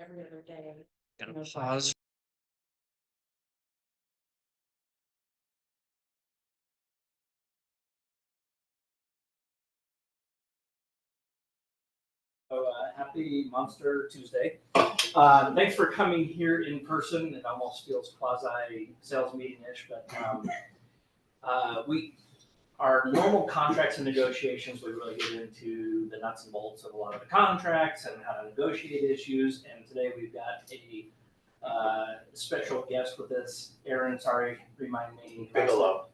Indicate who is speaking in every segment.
Speaker 1: every other day.
Speaker 2: Gonna pause.
Speaker 3: Happy Monster Tuesday. Thanks for coming here in person. It almost feels quasi sales meeting-ish, but our normal contracts and negotiations, we really get into the nuts and bolts of a lot of the contracts and how to negotiate issues. And today we've got a special guest with us, Aaron. Sorry, remind me. Bigelow.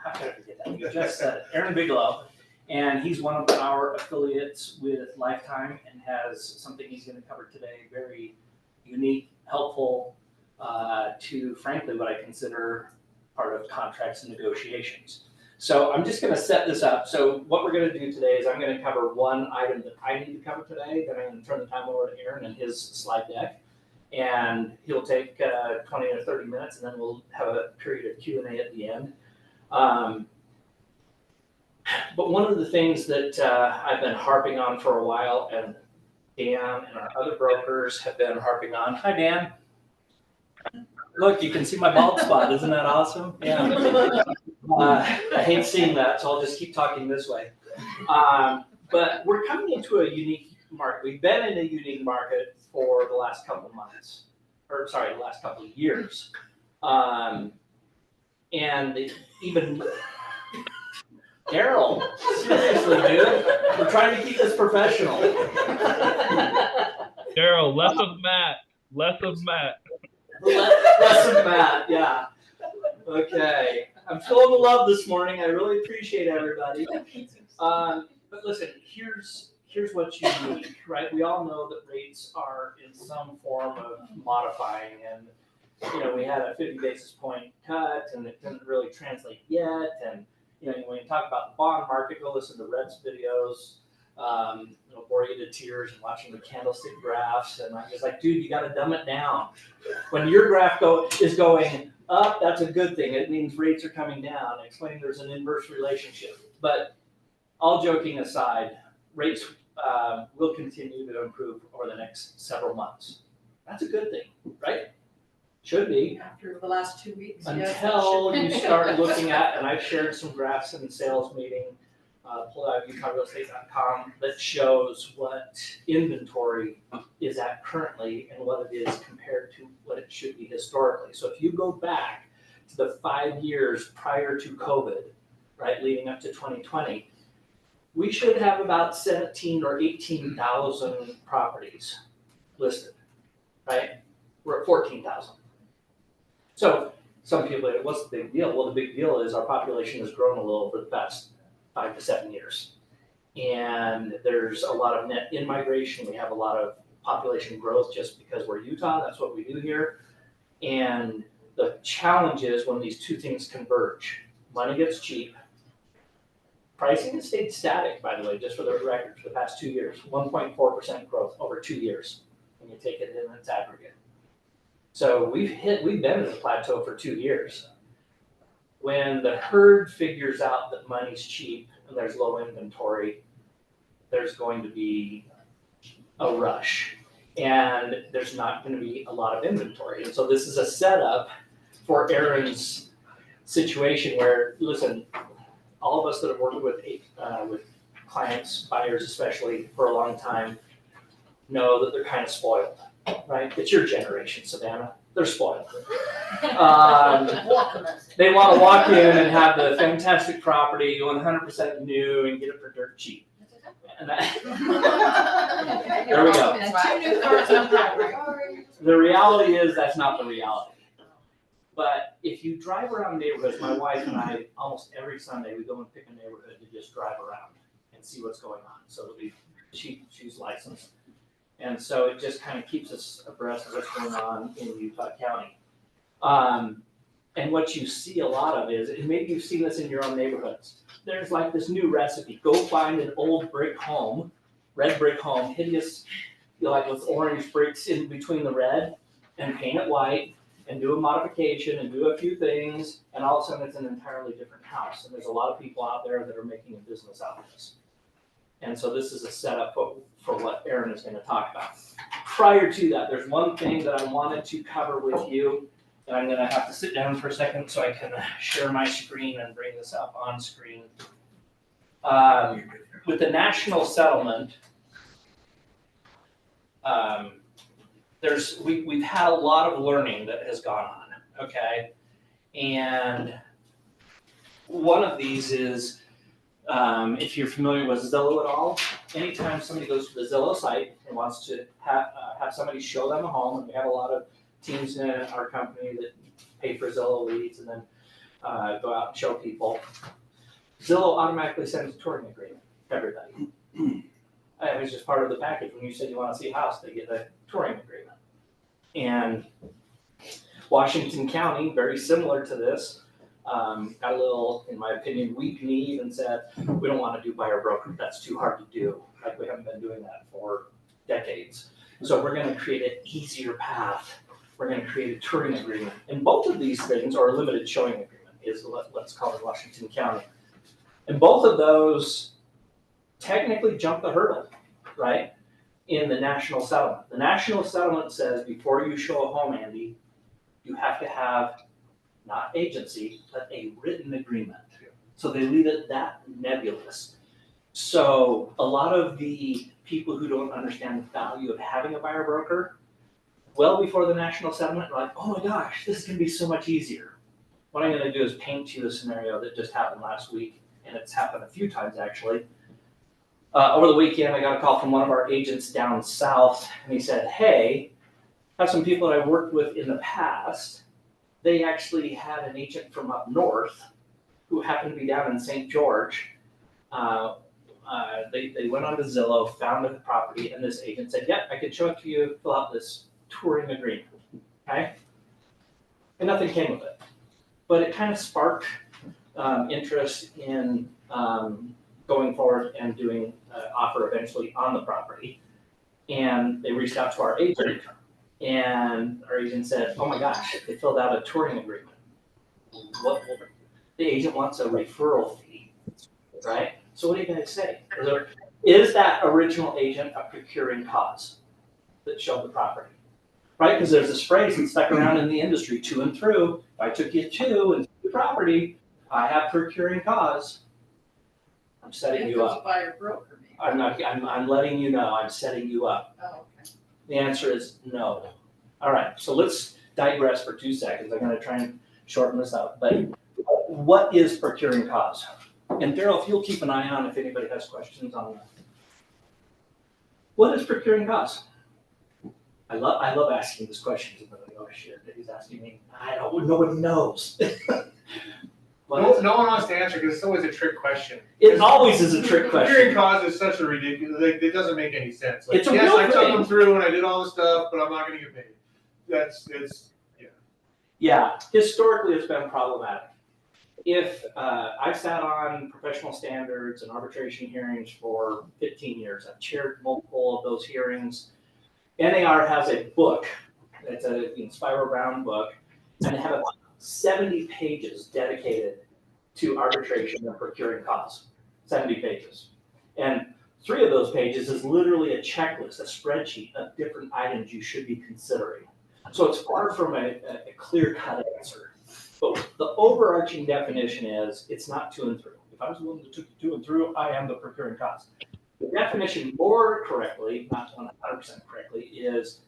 Speaker 3: How could I forget that? You just said it. Aaron Bigelow. And he's one of our affiliates with Lifetime and has something he's going to cover today, very unique, helpful to, frankly, what I consider part of contracts and negotiations. So I'm just going to set this up. So what we're going to do today is I'm going to cover one item that I need to cover today. Then I'm going to turn the time over to Aaron and his slide deck. And he'll take 20 or 30 minutes, and then we'll have a period of Q&A at the end. But one of the things that I've been harping on for a while, and Dan and our other brokers have been harping on. Hi, Dan. Look, you can see my bald spot. Isn't that awesome? Yeah. I hate seeing that, so I'll just keep talking this way. But we're coming into a unique market. We've been in a unique market for the last couple of months, or sorry, the last couple of years. And even Daryl, seriously, dude, we're trying to keep this professional.
Speaker 4: Daryl, less of Matt. Less of Matt,
Speaker 3: yeah. Okay, I'm feeling the love this morning. I really appreciate everybody. But listen, here's what's unique, right? We all know that rates are in some form of modifying, and we had a 50 basis point cut, and it didn't really translate yet. And when you talk about the bond market, go listen to Red's videos. It'll bore you to tears and watching the candlestick graphs. And I'm just like, dude, you got to dumb it down. When your graph is going up, that's a good thing. It means rates are coming down. I explained there's an inverse relationship. But all joking aside, rates will continue to improve over the next several months. That's a good thing, right? Should be.
Speaker 1: After the last 2 weeks.
Speaker 3: Until you start looking at, and I've shared some graphs in the sales meeting, pull out utahrealestate.com, that shows what inventory is at currently and what it is compared to what it should be historically. So if you go back to the 5 years prior to COVID, right, leading up to 2020, we should have about 17 or 18,000 properties listed, right? We're at 14,000. So some people say, what's the big deal? Well, the big deal is our population has grown a little for the past 5 to 7 years. And there's a lot of net in-migration. We have a lot of population growth just because we're Utah. That's what we do here. And the challenge is when these two things converge. Money gets cheap. Pricing has stayed static, by the way, just for the record, for the past 2 years. 1.4% growth over 2 years when you take it in its aggregate. So we've been at a plateau for 2 years. When the herd figures out that money's cheap and there's low inventory, there's going to be a rush. And there's not going to be a lot of inventory. And so this is a setup for Aaron's situation where, listen, all of us that have worked with clients, buyers especially, for a long time, know that they're kind of spoiled. Right? It's your generation, Savannah. They're spoiled. They want to walk in and have the fantastic property, 100% new, and get it for dirt cheap. And there we go.
Speaker 1: 2 new cars, no problem.
Speaker 3: The reality is that's not the reality. But if you drive around neighborhoods, my wife and I, almost every Sunday, we go and pick a neighborhood to just drive around and see what's going on. So she's licensed. And so it just kind of keeps us abreast of what's going on in Utah County. And what you see a lot of is, and maybe you've seen this in your own neighborhoods, there's like this new recipe. Go find an old brick home, red brick home, hideous, like with orange bricks in between the red, and paint it white, and do a modification, and do a few things, and all of a sudden it's an entirely different house. And there's a lot of people out there that are making a business out of this. And so this is a setup for what Aaron is going to talk about. prior to that, there's one thing that I wanted to cover with you, and I'm gonna have to sit down for a second so I can share my screen and bring this up on screen. With the national settlement, we've had a lot of learning that has gone on, okay? And one of these is, if you're familiar with Zillow at all, anytime somebody goes to the Zillow site and wants to have somebody show them a home, and we have a lot of teams in our company that pay for Zillow leads and then go out and show people, Zillow automatically sends a touring agreement to everybody. It was just part of the package. When you said you want to see a house, they get a touring agreement. And Washington County, very similar to this, got a little, in my opinion, weak kneed and said, we don't want to do buyer broker. That's too hard to do. Like, we haven't been doing that for decades. So we're going to create an easier path. We're going to create a touring agreement. And both of these things are a limited showing agreement, is what's called in Washington County. And both of those technically jump the hurdle, right, in the national settlement. The national settlement says before you show a home, Andy, you have to have not agency, but a written agreement. So they leave it that nebulous. So a lot of the people who don't understand the value of having a buyer broker, well before the national settlement, are like, oh my gosh, this can be so much easier. What I'm gonna do is paint you a scenario that just happened last week, and it's happened a few times actually. Over the weekend, I got a call from one of our agents down south, and he said, hey, I have some people that I've worked with in the past. They actually had an agent from up north who happened to be down in St. George. They went on to Zillow, found the property, and this agent said, yep, I can show it to you, fill out this touring agreement, okay? And nothing came of it. But it kind of sparked interest in going forward and doing an offer eventually on the property. And they reached out to our agent, and our agent said, oh my gosh, they filled out a touring agreement. The agent wants a referral fee, right? So what are you gonna say? Is that original agent a procuring cause that showed the property? Right, because there's this phrase that's stuck around in the industry, to and through. If I took you to and through the property, I have procuring cause. I'm setting you up.
Speaker 1: Buyer broker, maybe.
Speaker 3: I'm letting you know, I'm setting you up.
Speaker 1: Oh, okay.
Speaker 3: The answer is no. All right, so let's digress for 2 seconds. I'm gonna try and shorten this up, but what is procuring cause? And Daryl, if you'll keep an eye on if anybody has questions on that. What is procuring cause? I love asking these questions, and then I go, oh shit, he's asking me. Nobody knows.
Speaker 2: No one wants to answer because it's always a trick question.
Speaker 3: It always is a trick question.
Speaker 2: Procuring cause is such a ridiculous, it doesn't make any sense. Like,
Speaker 3: It's a
Speaker 2: yes,
Speaker 3: real
Speaker 2: I took
Speaker 3: thing.
Speaker 2: them through and I did all the stuff, but I'm not gonna get paid.
Speaker 3: Yeah, historically it's been problematic. If I've sat on professional standards and arbitration hearings for 15 years, I've chaired multiple of those hearings. NAR has a book, it's a Spiral Brown book, and they have about 70 pages dedicated to arbitration and procuring cause, 70 pages. And 3 of those pages is literally a checklist, a spreadsheet of different items you should be considering. So it's far from a clear-cut answer. But the overarching definition is, it's not to and through. If I was willing to take you to and through, I am the procuring cause. The definition more correctly, not 100% correctly, is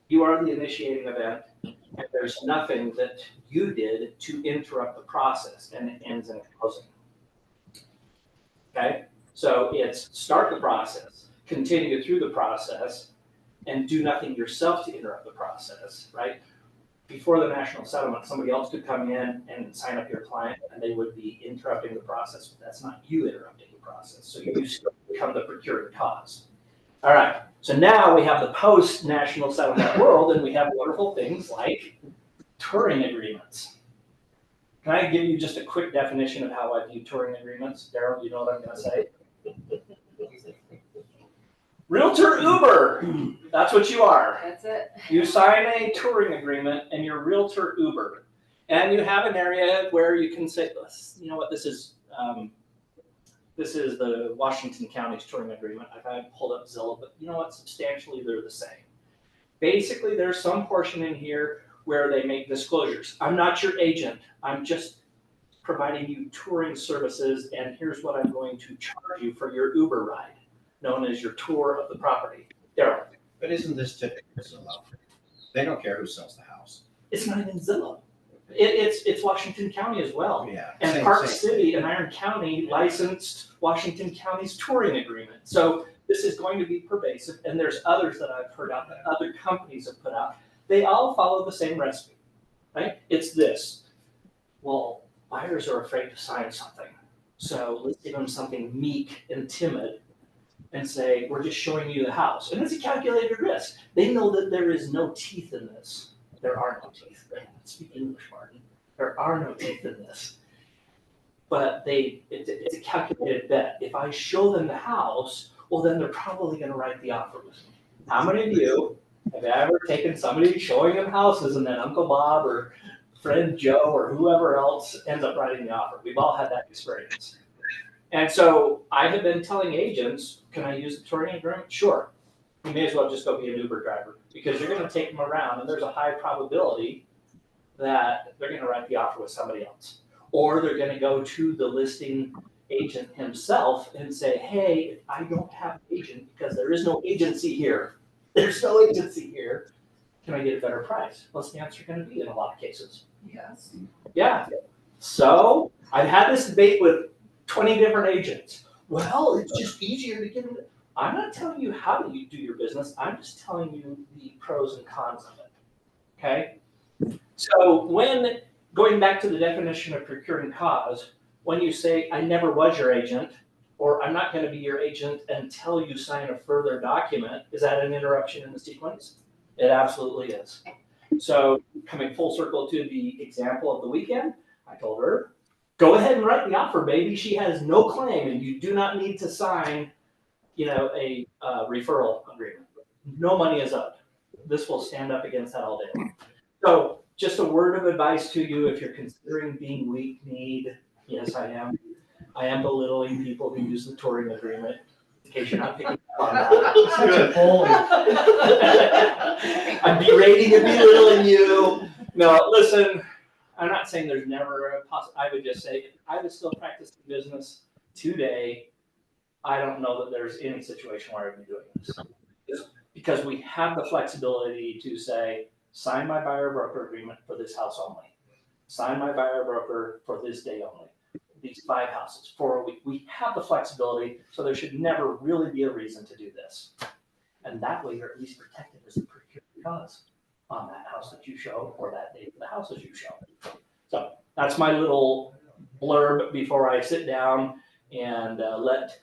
Speaker 3: you are the initiating event, and there's nothing that you did to interrupt the process, and it ends in a closing. Okay? So it's start the process, continue through the process, and do nothing yourself to interrupt the process, right? Before the national settlement, somebody else could come in and sign up your client, and they would be interrupting the process, but that's not you interrupting the process. So you still become the procuring cause. All right, so now we have the post-national settlement world, and we have wonderful things like touring agreements. Can I give you just a quick definition of how I view touring agreements? Daryl, you know what I'm gonna say? Realtor Uber, that's what you are.
Speaker 1: That's it.
Speaker 3: You sign a touring agreement and you're Realtor Uber. And you have an area where you can say, you know what, this is the Washington County's touring agreement. I've had pulled up Zillow, but you know what, substantially they're the same. Basically, there's some portion in here where they make disclosures. I'm not your agent, I'm just providing you touring services, and here's what I'm going to charge you for your Uber ride, known as your tour of the property. Daryl,
Speaker 5: But isn't this typical Zillow? They don't care who sells the house.
Speaker 3: it's not even Zillow. It's Washington County as well.
Speaker 5: Yeah.
Speaker 3: And
Speaker 5: same-
Speaker 3: Park
Speaker 5: same.
Speaker 3: City and Iron County licensed Washington County's touring agreement. So this is going to be pervasive, and there's others that I've heard out that other companies have put out. They all follow the same recipe, right? It's this. Well, buyers are afraid to sign something. So let's give them something meek and timid and say, we're just showing you the house. And it's a calculated risk. They know that there is no teeth in this. There are no teeth. Speak English, Martin. There are no teeth in this. But it's a calculated bet. If I show them the house, well, then they're probably gonna write the offer with me. How many of you have ever taken somebody showing them houses and then Uncle Bob or friend Joe or whoever else ends up writing the offer? We've all had that experience. And so I have been telling agents, can I use the touring agreement? Sure. You may as well just go be an Uber driver because you're gonna take them around and there's a high probability that they're gonna write the offer with somebody else. Or they're gonna go to the listing agent himself and say, hey, if I don't have an agent because there is no agency here, there's no agency here, can I get a better price? What's the answer gonna be in a lot of cases?
Speaker 1: Yes.
Speaker 3: Yeah. So I've had this debate with 20 different agents. Well, it's just easier to get them. I'm not telling you how do you do your business. I'm just telling you the pros and cons of it. Okay? So when going back to the definition of procuring cause, when you say I never was your agent, or I'm not going to be your agent until you sign a further document, is that an interruption in the sequence? It absolutely is. So coming full circle to the example of the weekend, I told her, go ahead and write the offer, baby. She has no claim, and you do not need to sign, a referral agreement. No money is owed. This will stand up against that all day long. So just a word of advice to you if you're considering being weak-kneed. Yes, I am. I am belittling people who use the touring agreement. In case you're not picking up on that.
Speaker 2: Such a bully.
Speaker 3: I'm berating and belittling you. No, listen, I'm not saying there's never a I would just say, if I was still practicing business today, I don't know that there's any situation where I'd be doing this. Just because we have the flexibility to say, sign my buyer broker agreement for this house only. Sign my buyer broker for this day only. These 5 houses for a week. We have the flexibility, so there should never really be a reason to do this. And that way you're at least protected as a procured cause on that house that you show or that day for the houses you show. So that's my little blurb before I sit down and let.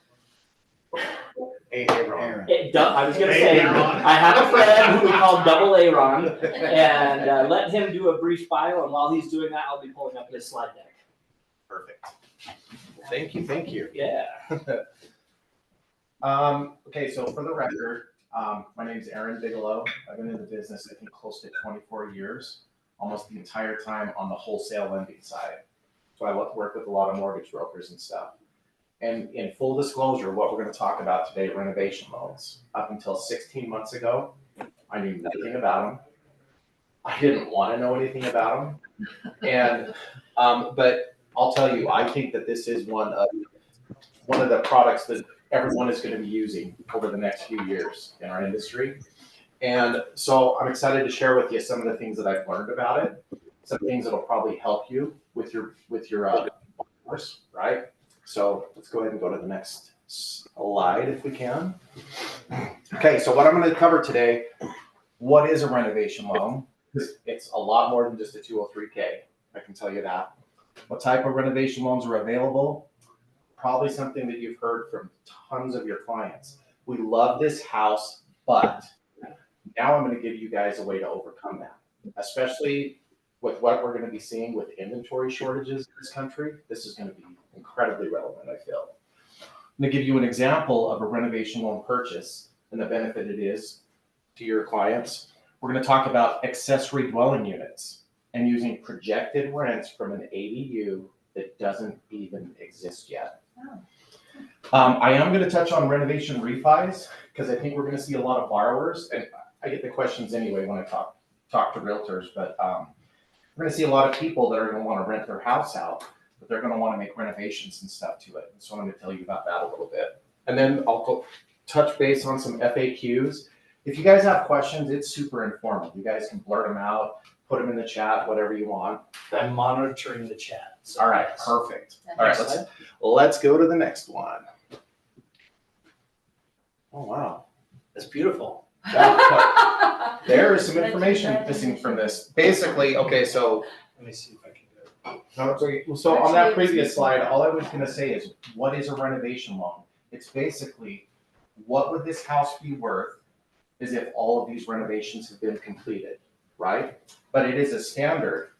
Speaker 5: Aaron.
Speaker 3: I was gonna say,
Speaker 2: Aaron.
Speaker 3: I have a friend who we call Double Aaron, and let him do a brief bio, and while he's doing that, I'll be pulling up his slide deck.
Speaker 5: Perfect. Thank you.
Speaker 3: Yeah.
Speaker 5: Okay, so for the record, my name is Aaron Bigelow. I've been in the business, I think, close to 24 years, almost the entire time on the wholesale lending side. So I work with a lot of mortgage brokers and stuff. And in full disclosure, what we're going to talk about today, renovation loans. Up until 16 months ago, I knew nothing about them. I didn't want to know anything about them. And, but I'll tell you, I think that this is one of the products that everyone is going to be using over the next few years in our industry. And so I'm excited to share with you some of the things that I've learned about it, some things that'll probably help you with your course, right? So let's go ahead and go to the next slide if we can. Okay, so what I'm going to cover today, what is a renovation loan? It's a lot more than just a 203K, I can tell you that. What type of renovation loans are available? Probably something that you've heard from tons of your clients. We love this house, but now I'm going to give you guys a way to overcome that, especially with what we're going to be seeing with inventory shortages in this country. This is going to be incredibly relevant, I feel. I'm going to give you an example of a renovation loan purchase and the benefit it is to your clients. We're going to talk about accessory dwelling units and using projected rents from an ADU that doesn't even exist yet. I am going to touch on renovation refis because I think we're going to see a lot of borrowers, and I get the questions anyway when I talk to realtors, but, we're gonna see a lot of people that are gonna wanna rent their house out, but they're gonna wanna make renovations and stuff to it. So I'm gonna tell you about that a little bit. And then I'll go touch base on some FAQs. If you guys have questions, it's super informal. You guys can blurt them out, put them in the chat, whatever you want.
Speaker 3: I'm monitoring the chat. So
Speaker 5: All right, perfect. All right,
Speaker 3: Next
Speaker 5: let's go to the next one. Oh, wow.
Speaker 3: That's beautiful.
Speaker 5: There is some information missing from this. Basically, okay, so
Speaker 3: Let me see if I can do it.
Speaker 5: So on that previous slide, all I was gonna say is, what is a renovation loan? It's basically, what would this house be worth is if all of these renovations have been completed, right? But it is a standard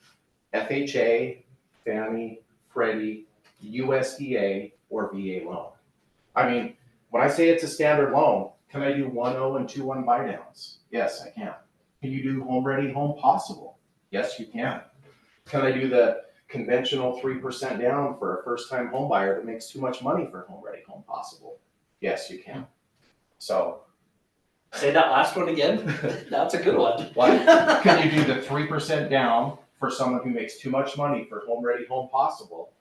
Speaker 5: FHA, Fannie, Freddie, USDA, or VA loan. I mean, when I say it's a standard loan, can I do 1-0 and 2-1 buy downs? Yes, I can. Can you do home ready, home possible? Yes, you can. Can I do the conventional 3% down for a first time home buyer that makes too much money for home ready, home possible? Yes, you can. So,
Speaker 3: Say that last one again. That's a good one.
Speaker 5: what? Can you do the 3% down for someone who makes too much money for home ready, home possible?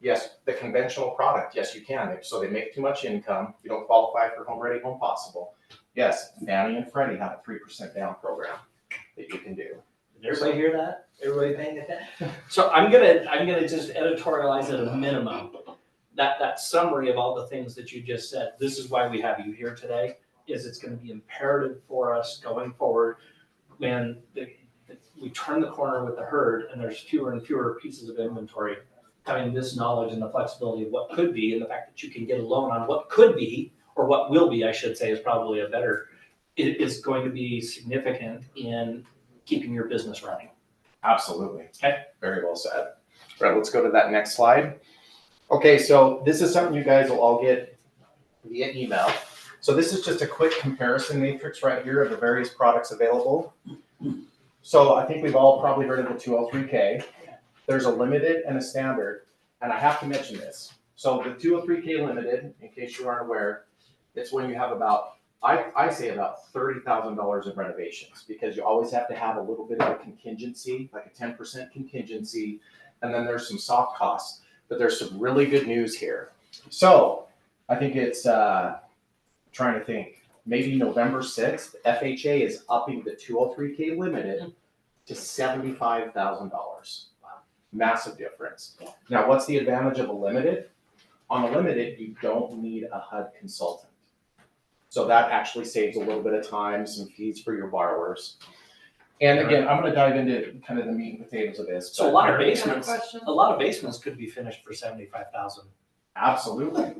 Speaker 5: Yes, the conventional product, yes, you can. So they make too much income, you don't qualify for home ready, home possible. Yes, Fannie and Freddie have a 3% down program that you can do.
Speaker 3: Did everybody hear that? Everybody paying attention? So I'm gonna just editorialize at a minimum, that summary of all the things that you just said. This is why we have you here today, is it's gonna be imperative for us going forward when we turn the corner with the herd and there's fewer and fewer pieces of inventory. Having this knowledge and the flexibility of what could be, and the fact that you can get a loan on what could be, or what will be, I should say, is probably a better, it is going to be significant in keeping your business running.
Speaker 5: Absolutely.
Speaker 3: Okay.
Speaker 5: Very well said. All right, let's go to that next slide. Okay, so this is something you guys will all get via email. So this is just a quick comparison matrix right here of the various products available. So I think we've all probably heard of the 203K. There's a limited and a standard, and I have to mention this. So the 203K limited, in case you aren't aware, it's when you have about, I say about $30,000 of renovations, because you always have to have a little bit of a contingency, like a 10% contingency, and then there's some soft costs. But there's some really good news here. So I think it's, trying to think, maybe November 6th, FHA is upping the 203K limited to $75,000. Massive difference. Now, what's the advantage of a limited? On a limited, you don't need a HUD consultant. So that actually saves a little bit of time, some fees for your borrowers. And again, I'm gonna dive into kind of the meat and potatoes of this.
Speaker 3: So a lot of
Speaker 1: Any other
Speaker 3: basements,
Speaker 1: questions?
Speaker 3: a lot of basements could be finished for 75,000.
Speaker 5: Absolutely.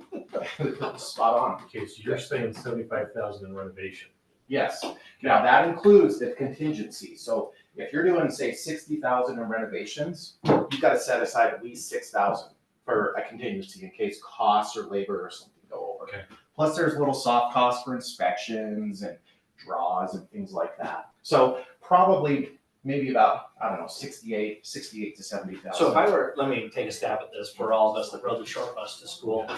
Speaker 5: Spot on.
Speaker 6: Okay, so you're saying 75,000 in renovation.
Speaker 5: Yes. Now, that includes the contingency. So if you're doing, say, 60,000 in renovations, you've got to set aside at least 6,000 for a contingency in case costs or labor or something go over.
Speaker 6: Okay.
Speaker 5: Plus, there's little soft costs for inspections and draws and things like that. So probably maybe about, I don't know, 68 to 70,000.
Speaker 3: So if I were, let me take a stab at this for all of us that rode the short bus to school.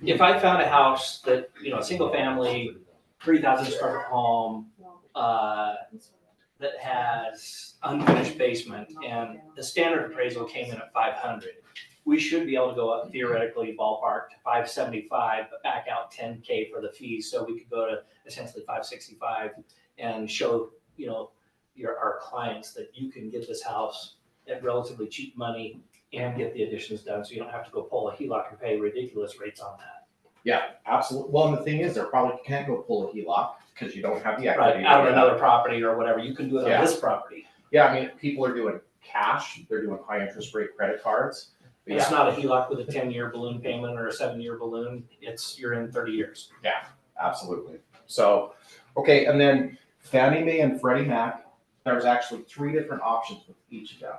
Speaker 3: If I found a house that, a single family, 3,000 square foot home, that has unfinished basement, and the standard appraisal came in at 500, we should be able to go up theoretically ballpark to 575, but back out 10K for the fees, so we could go to essentially 565 and show, our clients that you can get this house at relatively cheap money and get the additions done, so you don't have to go pull a HELOC and pay ridiculous rates on that.
Speaker 5: Yeah, absolutely. Well, and the thing is, they probably can't go pull a HELOC because you don't have the equity.
Speaker 3: Right, out of another property or whatever, you can do it
Speaker 5: Yeah.
Speaker 3: on this property.
Speaker 5: Yeah, I mean, people are doing cash, they're doing high interest rate credit cards. But
Speaker 3: It's
Speaker 5: yeah,
Speaker 3: not a HELOC with a 10-year balloon payment or a 7-year balloon, you're in 30 years.
Speaker 5: absolutely. So, okay, and then Fannie Mae and Freddie Mac, there's actually 3 different options with each of them.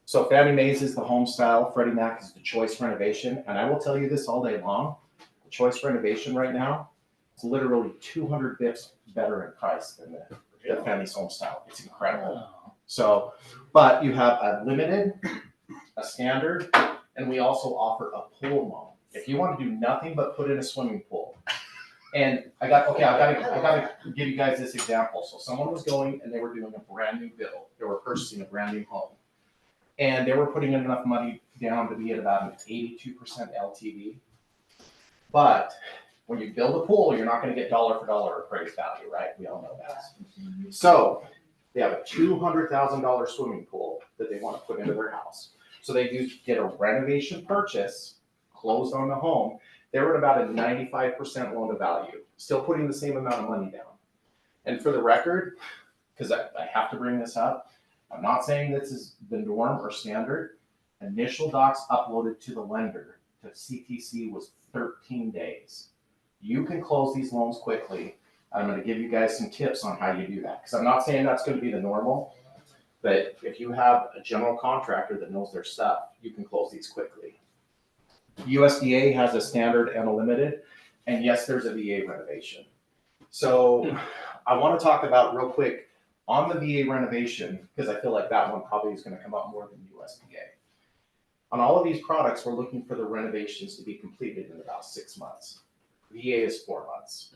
Speaker 5: So Fannie Mae's is the home style, Freddie Mac is the choice renovation, and I will tell you this all day long, the choice renovation right now, it's literally 200 bips better in price than the Fannie's home style. It's incredible.
Speaker 3: Oh.
Speaker 5: So, but you have a limited, a standard, and we also offer a pool loan. If you want to do nothing but put in a swimming pool, And I gotta give you guys this example. So someone was going and they were doing a brand new build. They were purchasing a brand new home. And they were putting in enough money down to be at about an 82% LTV. But when you build a pool, you're not gonna get dollar for dollar appraised value, right? We all know that. So they have a $200,000 swimming pool that they wanna put into their house. So they get a renovation purchase, closed on the home. They were at about a 95% loan to value, still putting the same amount of money down. And for the record, because I have to bring this up, I'm not saying this is the norm or standard. Initial docs uploaded to the lender to CTC was 13 days. You can close these loans quickly. I'm gonna give you guys some tips on how you do that, because I'm not saying that's gonna be the normal, but if you have a general contractor that knows their stuff, you can close these quickly. USDA has a standard and a limited, and yes, there's a VA renovation. So I want to talk about real quick on the VA renovation, because I feel like that one probably is going to come up more than USDA. On all of these products, we're looking for the renovations to be completed in about 6 months. VA is 4 months.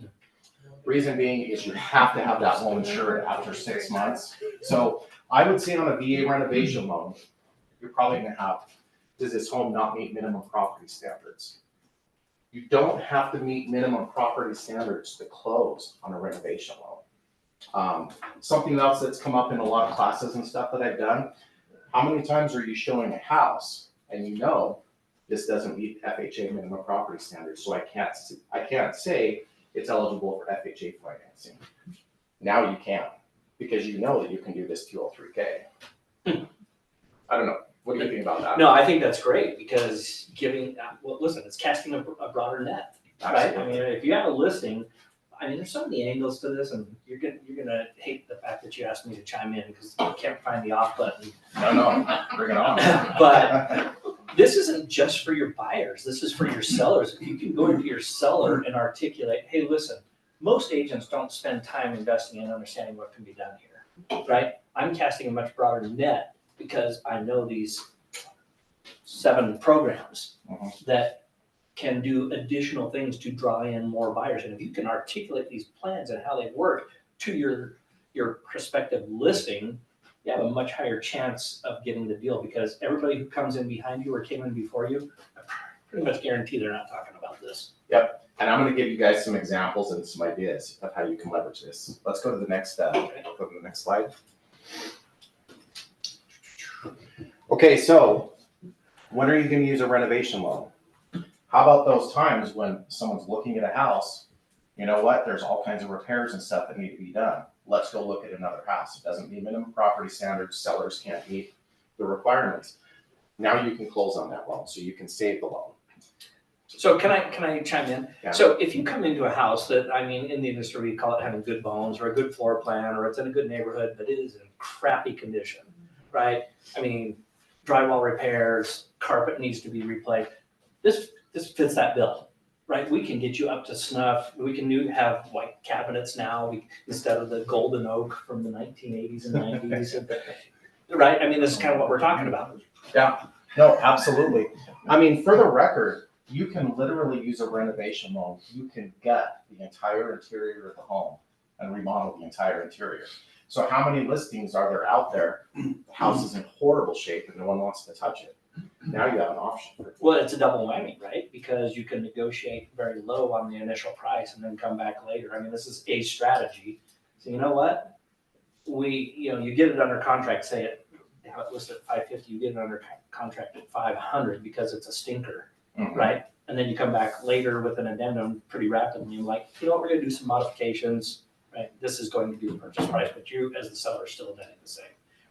Speaker 5: Reason being is you have to have that loan insured after 6 months. So I would say on a VA renovation loan, you're probably going to have, does this home not meet minimum property standards? You don't have to meet minimum property standards to close on a renovation loan. Something else that's come up in a lot of classes and stuff that I've done, how many times are you showing a house and you know this doesn't meet FHA minimum property standards, so I can't say it's eligible for FHA financing. Now you can, because you know that you can do this 203K. I don't know. What do you think about that?
Speaker 3: No, I think that's great because well, listen, it's casting a broader net, right? I mean, if you have a listing, I mean, there's so many angles to this, and you're gonna hate the fact that you asked me to chime in because I can't find the off button.
Speaker 5: No, bring it on.
Speaker 3: But this isn't just for your buyers. This is for your sellers. If you can go into your seller and articulate, hey, listen, most agents don't spend time investing in understanding what can be done here, right? I'm casting a much broader net because I know these 7 programs that can do additional things to draw in more buyers. And if you can articulate these plans and how they work to your prospective listing, you have a much higher chance of getting the deal, because everybody who comes in behind you or came in before you, I pretty much guarantee they're not talking about this.
Speaker 5: Yep, and I'm gonna give you guys some examples and some ideas of how you can leverage this. Let's go to the next slide. Okay, so when are you gonna use a renovation loan? How about those times when someone's looking at a house, you know what, there's all kinds of repairs and stuff that need to be done. Let's go look at another house. It doesn't meet minimum property standards, sellers can't meet the requirements. Now you can close on that loan, so you can save the loan.
Speaker 3: So can I chime in?
Speaker 5: Yeah.
Speaker 3: So if you come into a house that, I mean, in the industry, we call it having good bones or a good floor plan, or it's in a good neighborhood, but it is in crappy condition, right? I mean, drywall repairs, carpet needs to be replaced. This fits that bill, right? We can get you up to snuff. We can have white cabinets now instead of the golden oak from the 1980s and 90s, right? I mean, this is kind of what we're talking about.
Speaker 5: Yeah, no, absolutely. I mean, for the record, you can literally use a renovation loan. You can gut the entire interior of the home and remodel the entire interior. So how many listings are there out there? The house is in horrible shape and no one wants to touch it. Now you have an option.
Speaker 3: Well, it's a double whammy, right? Because you can negotiate very low on the initial price and then come back later. I mean, this is a strategy. So you know what? You get it under contract, say it, have it listed at 550, you get it under contract at 500 because it's a stinker, right? And then you come back later with an addendum pretty rapidly and like, you know what, we're gonna do some modifications, right? This is going to be the purchase price, but you as the seller are still netting the same.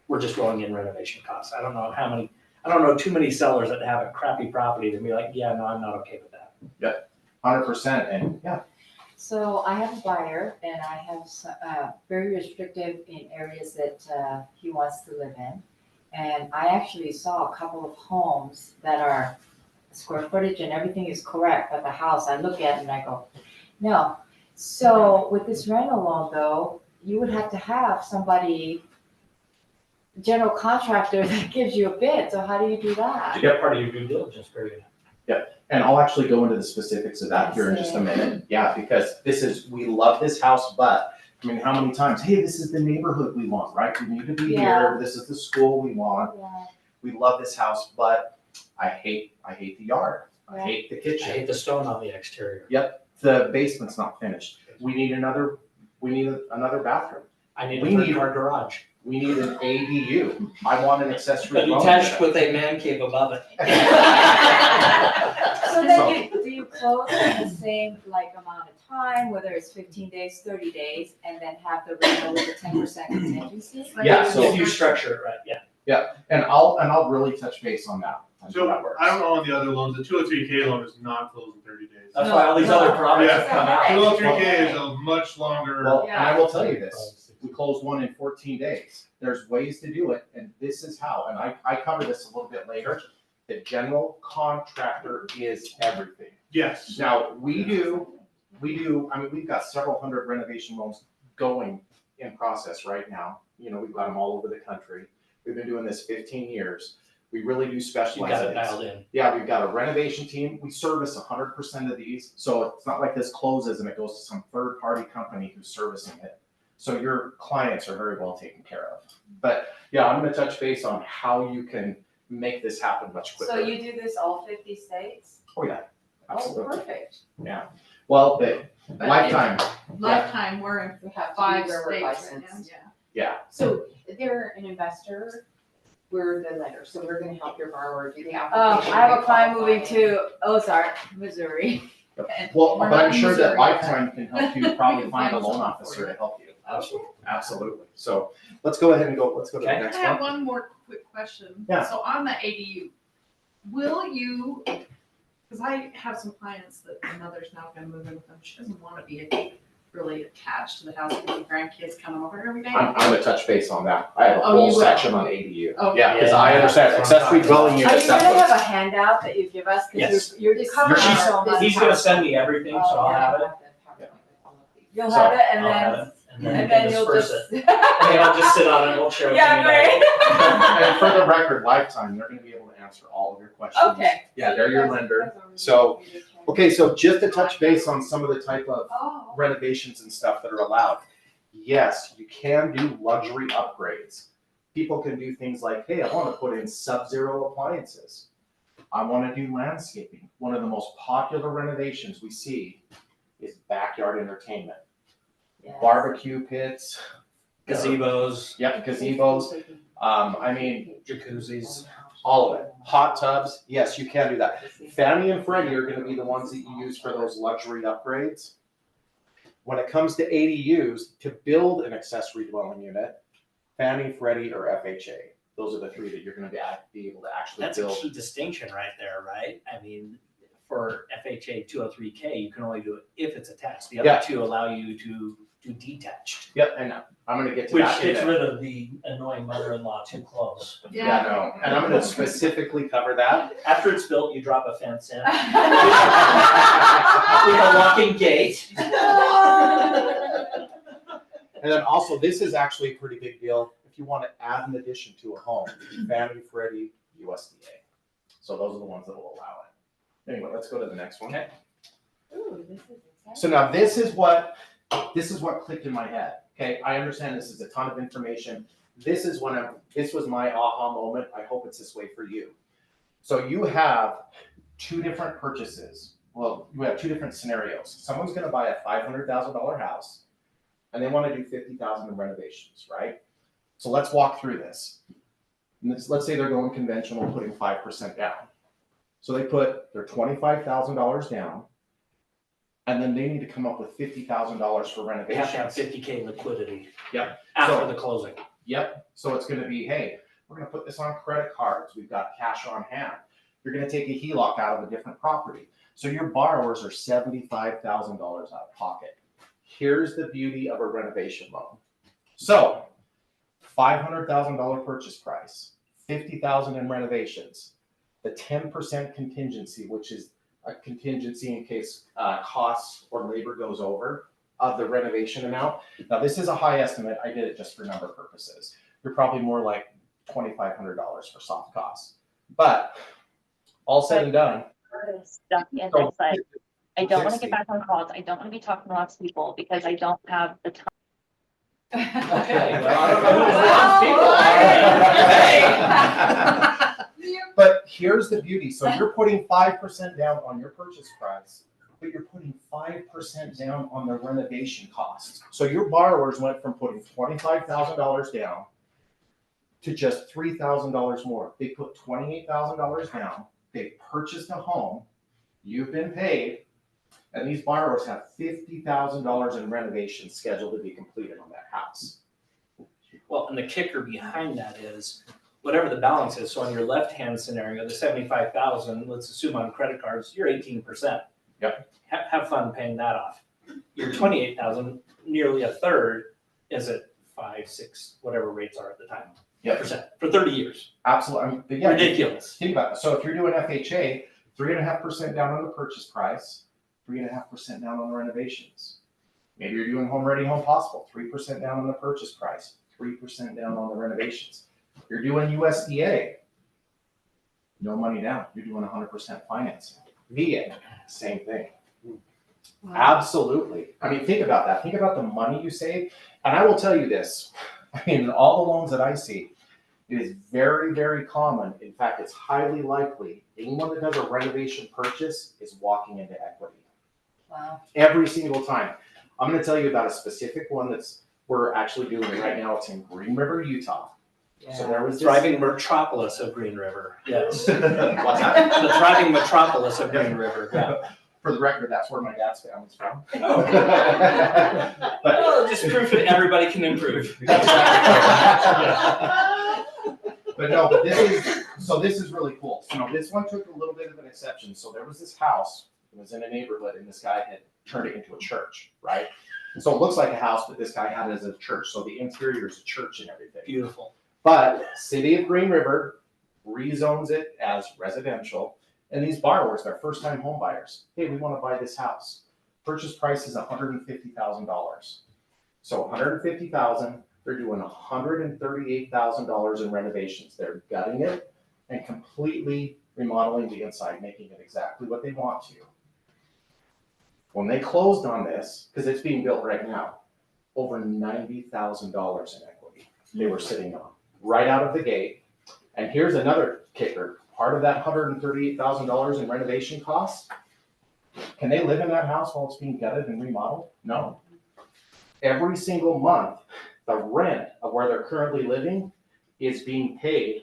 Speaker 3: We're just rolling in renovation costs. I don't know too many sellers that have a crappy property that be like, yeah, no, I'm not okay with that.
Speaker 5: Yeah, 100%, and yeah.
Speaker 7: So I have a buyer and I have very restrictive in areas that he wants to live in. And I actually saw a couple of homes that are square footage and everything is correct, but the house, I look at it and I go, no. So with this rental loan though, you would have to have somebody, general contractor that gives you a bid. So how do you do that?
Speaker 3: You get part of your due diligence period.
Speaker 5: And I'll actually go into the specifics of that here in just a minute. Yeah, because we love this house, but, I mean, how many times, hey, this is the neighborhood we want, right? We need to be here, this is the school we want.
Speaker 7: Yeah.
Speaker 5: We love this house, but I hate the yard. I
Speaker 7: Yeah.
Speaker 5: hate the
Speaker 3: I
Speaker 5: kitchen.
Speaker 3: hate the stone on the exterior.
Speaker 5: The basement's not finished. We need another bathroom.
Speaker 3: I need
Speaker 5: We
Speaker 3: a
Speaker 5: need-
Speaker 3: third car garage.
Speaker 5: We need an ADU. I want an accessory dwelling
Speaker 3: Attached
Speaker 5: unit.
Speaker 3: with a man cave above it.
Speaker 7: So then do you close in the same like amount of time, whether it's 15 days, 30 days, and then have the rental with the 10% contingency?
Speaker 5: Yeah, so-
Speaker 3: If you structure it right, yeah.
Speaker 5: And I'll really touch base on that. on how
Speaker 2: So
Speaker 5: that works.
Speaker 2: I don't know on the other loans, the 203K loan is not closed in 30 days.
Speaker 3: That's why all these other products have come out.
Speaker 2: 203K is a much longer.
Speaker 5: Well, and I will tell you this, we closed one in 14 days. There's ways to do it, and this is how, and I cover this a little bit later. The general contractor is everything.
Speaker 2: Yes.
Speaker 5: Now, we do, I mean, we've got several hundred renovation loans going in process right now. You know, we've got them all over the country. We've been doing this 15 years. We really do
Speaker 3: You
Speaker 5: specialize
Speaker 3: got
Speaker 5: in
Speaker 3: it
Speaker 5: this.
Speaker 3: dialed in.
Speaker 5: Yeah, we've got a renovation team. We service 100% of these. So it's not like this closes and it goes to some third-party company who's servicing it. So your clients are very well taken care of. But yeah, I'm gonna touch base on how you can make this happen much quicker.
Speaker 7: So you do this all 50 states?
Speaker 5: Oh, yeah,
Speaker 7: Oh,
Speaker 5: absolutely.
Speaker 7: perfect.
Speaker 5: Yeah. Well, the
Speaker 1: But
Speaker 5: lifetime,
Speaker 1: Lifetime, we're in
Speaker 7: We have to be
Speaker 1: 5
Speaker 7: where we're
Speaker 1: states right now,
Speaker 7: licensed.
Speaker 1: yeah.
Speaker 5: yeah.
Speaker 8: So they're an investor, we're the lender, so we're gonna help your borrower do the
Speaker 7: I
Speaker 8: application.
Speaker 7: have a
Speaker 8: and
Speaker 7: client
Speaker 8: qualify.
Speaker 7: moving to Ozark, Missouri. And
Speaker 5: Well,
Speaker 7: we're
Speaker 5: but
Speaker 7: not
Speaker 5: I'm
Speaker 7: in
Speaker 5: sure that
Speaker 7: Missouri,
Speaker 5: Lifetime can help you probably
Speaker 1: can
Speaker 5: find a
Speaker 1: find
Speaker 5: loan
Speaker 1: someone
Speaker 5: officer
Speaker 1: for
Speaker 5: to
Speaker 1: you.
Speaker 5: help you.
Speaker 3: Absolutely.
Speaker 5: Absolutely. So let's go ahead and let's go to the
Speaker 3: Okay.
Speaker 5: next
Speaker 1: I have
Speaker 5: one.
Speaker 1: one more quick question.
Speaker 5: Yeah.
Speaker 1: So on the ADU, will you, because I have some clients that the mother's now gonna move in with them, she doesn't wanna be really attached to the house with the grandkids coming over every day.
Speaker 5: I'm gonna touch base on that. I have a
Speaker 1: Oh,
Speaker 5: whole
Speaker 1: you will?
Speaker 5: section on ADU.
Speaker 1: Okay.
Speaker 5: Yeah, because
Speaker 3: Yeah,
Speaker 5: I understand
Speaker 3: that's what I'm
Speaker 5: accessory
Speaker 3: talking
Speaker 5: dwelling
Speaker 7: Are
Speaker 5: units,
Speaker 7: you
Speaker 5: that's
Speaker 7: gonna
Speaker 5: what
Speaker 7: have a handout that you give us?
Speaker 3: Yes.
Speaker 7: Because you're covering
Speaker 3: He's-
Speaker 7: so much.
Speaker 3: He's gonna send me everything, so I'll have it.
Speaker 7: You'll
Speaker 5: So,
Speaker 7: have it and
Speaker 3: I'll have
Speaker 7: then,
Speaker 3: it,
Speaker 7: and then you'll
Speaker 3: disperse
Speaker 7: just.
Speaker 3: it. And then I'll just sit on it, we'll share it.
Speaker 7: Yeah, great.
Speaker 5: And for the record, Lifetime, they're gonna be able to answer all of your questions.
Speaker 7: Okay.
Speaker 5: Yeah, they're your lender. So, okay, so just to touch base on some of the type of
Speaker 1: Oh.
Speaker 5: renovations and stuff that are allowed. Yes, you can do luxury upgrades. People can do things like, hey, I wanna put in sub-zero appliances. I wanna do landscaping. One of the most popular renovations we see is backyard entertainment.
Speaker 7: Yes.
Speaker 5: Barbecue pits.
Speaker 3: Gazebos,
Speaker 5: Yep, gazebos. I mean,
Speaker 3: jacuzzis.
Speaker 5: all of it. Hot tubs, yes, you can do that. Fannie and Freddie are gonna be the ones that you use for those luxury upgrades. When it comes to ADUs, to build an accessory dwelling unit, Fannie, Freddie, or FHA. Those are the three that you're gonna be able to actually
Speaker 3: That's a
Speaker 5: build.
Speaker 3: key distinction right there, right? I mean, for FHA 203K, you can only do it if it's attached. The
Speaker 5: Yeah.
Speaker 3: other two allow you to do detached.
Speaker 5: Yep, and I'm gonna get to
Speaker 3: Which
Speaker 5: that in
Speaker 3: gets
Speaker 5: a-
Speaker 3: rid of the annoying mother-in-law too close.
Speaker 5: Yeah, no, and I'm gonna specifically cover that.
Speaker 3: After it's built, you drop a fence in. With a locking gate.
Speaker 5: And then also, this is actually a pretty big deal, if you wanna add an addition to a home, Fannie, Freddie, USDA. So those are the ones that will allow it. Anyway, let's go to the next one.
Speaker 3: Okay.
Speaker 7: Ooh, this is exciting.
Speaker 5: So now this is what clicked in my head, okay? I understand this is a ton of information. This was my aha moment. I hope it's this way for you. So you have two different purchases. Well, you have two different scenarios. Someone's gonna buy a $500,000 house and they wanna do 50,000 in renovations, right? So let's walk through this. Let's say they're going conventional, putting 5% down. So they put their $25,000 down. And then they need to come up with $50,000 for
Speaker 3: They have
Speaker 5: renovations.
Speaker 3: to have 50K liquidity.
Speaker 5: Yep.
Speaker 3: After
Speaker 5: So-
Speaker 3: the closing.
Speaker 5: Yep, so it's gonna be, hey, we're gonna put this on credit cards, we've got cash on hand. You're gonna take a HELOC out of a different property. So your borrowers are $75,000 out of pocket. Here's the beauty of a renovation loan. So, $500,000 purchase price, 50,000 in renovations. The 10% contingency, which is a contingency in case costs or labor goes over of the renovation amount. Now, this is a high estimate. I did it just for number purposes. You're probably more like $2,500 for soft costs. But all said and done,
Speaker 9: stuck in this, like, I don't want to get back on calls. I don't want to be talking to lots of people because I don't have the time.
Speaker 3: Okay, well, I don't know who those people are.
Speaker 5: But here's the beauty, so you're putting 5% down on your purchase price, but you're putting 5% down on the renovation costs. So your borrowers went from putting $25,000 down to just $3,000 more. They put $28,000 down, they purchased a home, you've been paid, and these borrowers have $50,000 in renovations scheduled to be completed on that house.
Speaker 3: Well, and the kicker behind that is whatever the balance is. So on your left-hand scenario, the 75,000, let's assume on credit cards, you're 18%.
Speaker 5: Yep.
Speaker 3: Have fun paying that off. Your 28,000, nearly a third, is at 5, 6, whatever rates are at the time.
Speaker 5: Yep.
Speaker 3: Percent for 30 years.
Speaker 5: Absolutely. Yeah,
Speaker 3: Ridiculous.
Speaker 5: think about it. So if you're doing FHA, 3.5% down on the purchase price, 3.5% down on the renovations. Maybe you're doing home ready, home possible, 3% down on the purchase price, 3% down on the renovations. You're doing USDA, no money down. You're doing 100% financing. VA, same thing. Absolutely. I mean, think about that. Think about the money you save. And I will tell you this, I mean, all the loans that I see, it is very, very common. In fact, it's highly likely anyone that does a renovation purchase is walking into equity.
Speaker 7: Wow.
Speaker 5: Every single time. I'm going to tell you about a specific one that's we're actually doing right now. It's in Green River, Utah. So there was this.
Speaker 3: Thriving metropolis of Green River. Yes.
Speaker 5: What's that?
Speaker 3: The thriving metropolis of Green River. Yeah.
Speaker 5: For the record, that's where my dad's family's from.
Speaker 3: Well, just proof that everybody can improve.
Speaker 5: But no, but this is really cool. So this one took a little bit of an exception. So there was this house, it was in a neighborhood, and this guy had turned it into a church, right? So it looks like a house, but this guy had it as a church. So the interior is a church and everything.
Speaker 3: Beautiful.
Speaker 5: But City of Green River rezones it as residential. And these borrowers, they're first time home buyers. Hey, we want to buy this house. Purchase price is $150,000. So $150,000, they're doing $138,000 in renovations. They're gutting it and completely remodeling the inside, making it exactly what they want to. When they closed on this, because it's being built right now, over $90,000 in equity they were sitting on right out of the gate. And here's another kicker. Part of that $138,000 in renovation costs, can they live in that house while it's being gutted and remodeled? No. Every single month, the rent of where they're currently living is being paid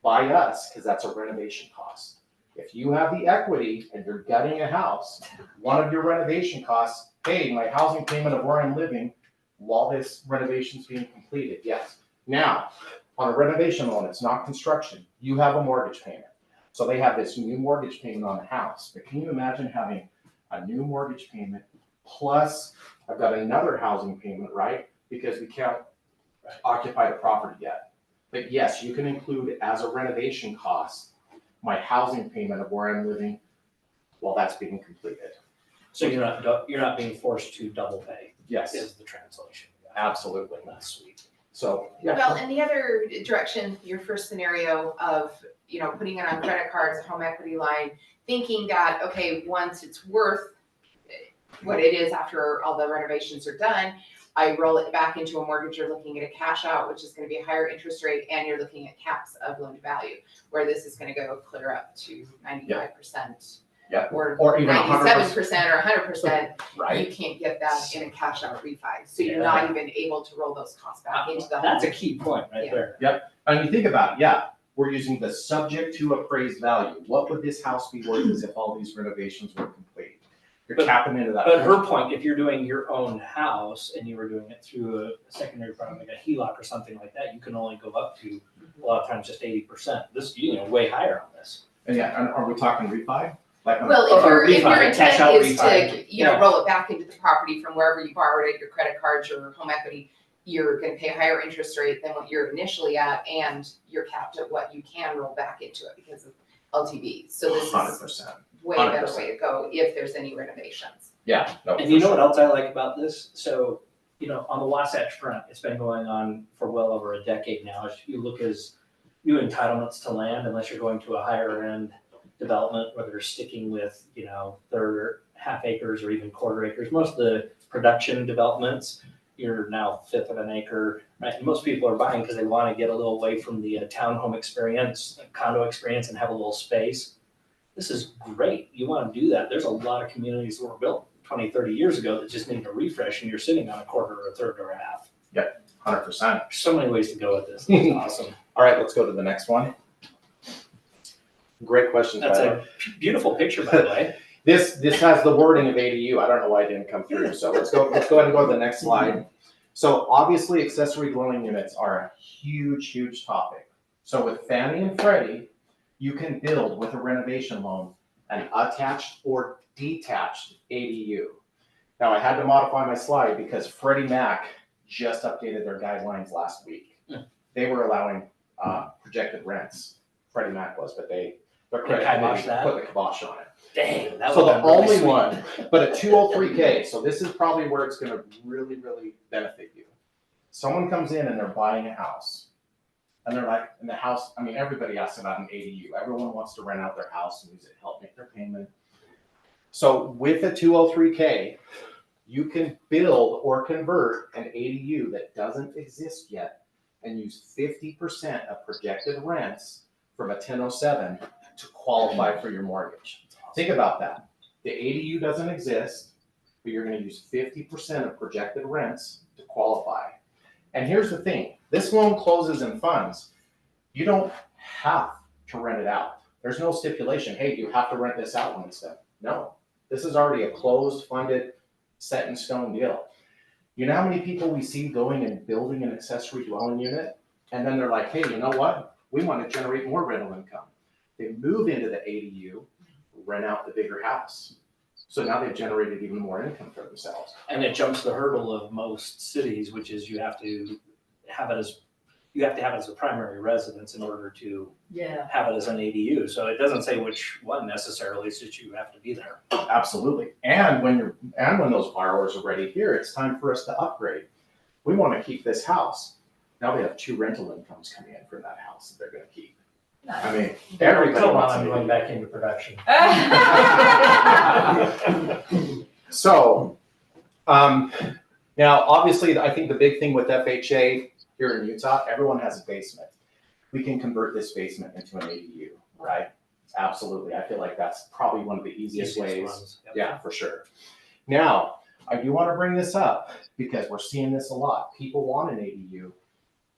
Speaker 5: by us because that's a renovation cost. If you have the equity and you're gutting a house, one of your renovation costs, hey, my housing payment of where I'm living while this renovation's being completed, yes. Now, on a renovation loan, it's not construction. You have a mortgage payment. So they have this new mortgage payment on the house. But can you imagine having a new mortgage payment plus I've got another housing payment, right? Because we can't occupy the property yet. But yes, you can include as a renovation cost my housing payment of where I'm living while that's being completed.
Speaker 3: So you're not being forced to double pay.
Speaker 5: Yes,
Speaker 3: Is the translation.
Speaker 5: absolutely.
Speaker 3: That's sweet.
Speaker 5: So, yeah.
Speaker 8: Well, and the other direction, your first scenario of, putting it on credit cards, home equity line, thinking that, okay, once it's worth what it is after all the renovations are done, I roll it back into a mortgage, you're looking at a cash out, which is gonna be a higher interest rate, and you're looking at caps of loan to value, where this is gonna go clear up to 95%.
Speaker 5: Yeah.
Speaker 8: Or
Speaker 5: even
Speaker 8: 97% or 100%.
Speaker 5: Right.
Speaker 8: You can't get that in a cash out refi, so you're not even able to roll those costs back into the home.
Speaker 3: That's a key point right there.
Speaker 5: And you think about it, yeah, we're using the subject to appraised value. What would this house be worth as if all these renovations were complete? You're tapping into that.
Speaker 3: But her point, if you're doing your own house and you were doing it through a secondary product, like a HELOC or something like that, you can only go up to a lot of times just 80%. This, way higher on this.
Speaker 5: And yeah, and are we talking refi?
Speaker 8: Well, if
Speaker 3: Or
Speaker 8: your
Speaker 3: refi, cash
Speaker 8: intent
Speaker 3: out
Speaker 8: is
Speaker 3: refi.
Speaker 8: to, roll it back into the property from wherever you borrowed it, your credit cards, your home equity, you're gonna pay a higher interest rate than what you're initially at, and you're capped at what you can roll back into it because of LTV. So this is
Speaker 5: 100%.
Speaker 8: way better way to go if there's any renovations.
Speaker 5: Yeah. No,
Speaker 3: And you know what else I like about this? So, on the Wasatch Front, it's been going on for well over a decade now. If you look as new entitlements to land, unless you're going to a higher end development, whether they're sticking with, their half acres or even quarter acres. Most of the production developments, you're now fifth of an acre, right? And most people are buying because they want to get a little away from the townhome experience, condo experience, and have a little space. This is great. You want to do that. There's a lot of communities that were built 20, 30 years ago that just need a refresh, and you're sitting on a quarter or a third or a half.
Speaker 5: 100%.
Speaker 3: There's so many ways to go with this. This is awesome.
Speaker 5: All right, let's go to the next one. Great questions, by
Speaker 3: That's
Speaker 5: the way.
Speaker 3: a beautiful picture, by the way.
Speaker 5: This has the wording of ADU. I don't know why it didn't come through. So let's go ahead and go to the next slide. So obviously accessory dwelling units are a huge, huge topic. So with Fannie and Freddie, you can build with a renovation loan an attached or detached ADU. Now I had to modify my slide because Freddie Mac just updated their guidelines last week. They were allowing projected rents. Freddie Mac was, but their credit committee put the kibosh on it.
Speaker 3: Dang, that
Speaker 5: So
Speaker 3: was
Speaker 5: the only one, but a 203K, so this is probably where it's gonna really, really benefit you. Someone comes in and they're buying a house. And they're like, in the house, I mean, everybody asks about an ADU. Everyone wants to rent out their house and use it to help make their payment. So with a 203K, you can build or convert an ADU that doesn't exist yet and use 50% of projected rents from a 1007 to qualify for your mortgage. Think about that. The ADU doesn't exist, but you're gonna use 50% of projected rents to qualify. And here's the thing, this loan closes and funds. You don't have to rent it out. There's no stipulation, hey, you have to rent this out when it's done. No, this is already a closed, funded, set in stone deal. You know how many people we see going and building an accessory dwelling unit? And then they're like, hey, you know what? We want to generate more rental income. They move into the ADU, rent out the bigger house. So now they've generated even more income for themselves.
Speaker 3: And it jumps the hurdle of most cities, which is you have to have it as a primary residence in order to have it as an ADU. So it doesn't say which one necessarily, it's just you have to be there.
Speaker 5: Absolutely. And when those borrowers are ready here, it's time for us to upgrade. We want to keep this house. Now they have 2 rental incomes coming in from that house that they're going to keep. I mean, everybody
Speaker 3: Come
Speaker 5: wants
Speaker 3: on, I'm
Speaker 5: an
Speaker 3: going
Speaker 5: ADU.
Speaker 3: back into production.
Speaker 5: So, now obviously, I think the big thing with FHA here in Utah, everyone has a basement. We can convert this basement into an ADU, right? Absolutely. I feel like that's probably one of the easiest ways.
Speaker 3: ones, yep.
Speaker 5: Yeah, for sure. Now, I do want to bring this up because we're seeing this a lot. People want an ADU.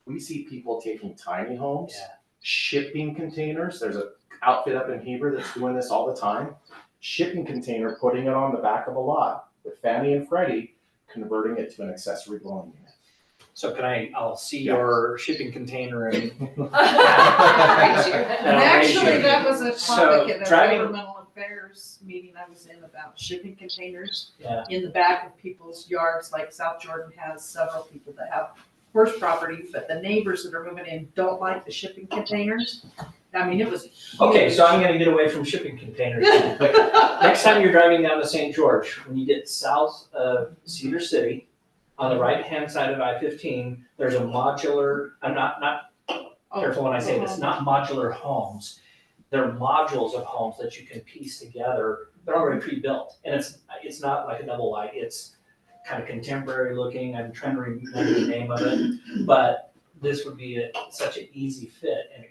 Speaker 5: We see people taking tiny homes, shipping containers. There's an outfit up in Heber that's doing this all the time. Shipping container, putting it on the back of a lot with Fannie and Freddie, converting it to an accessory dwelling unit.
Speaker 3: So I'll see your shipping container and.
Speaker 1: And actually, that was a topic at a governmental affairs meeting I was in about shipping containers in the back of people's yards, like South Jordan has several people that have horse property, but the neighbors that are moving in don't like the shipping containers. I mean, it was huge.
Speaker 3: Okay, so I'm gonna get away from shipping containers. Next time you're driving down to St. George, when you get south of Cedar City, on the right-hand side of I-15, there's a modular, I'm not careful when I say this, not modular homes. They're modules of homes that you can piece together. They're already pre-built, and it's not like a double wide. It's kind of contemporary looking. I'm trying to remember the name of it, but this would be such an easy fit, and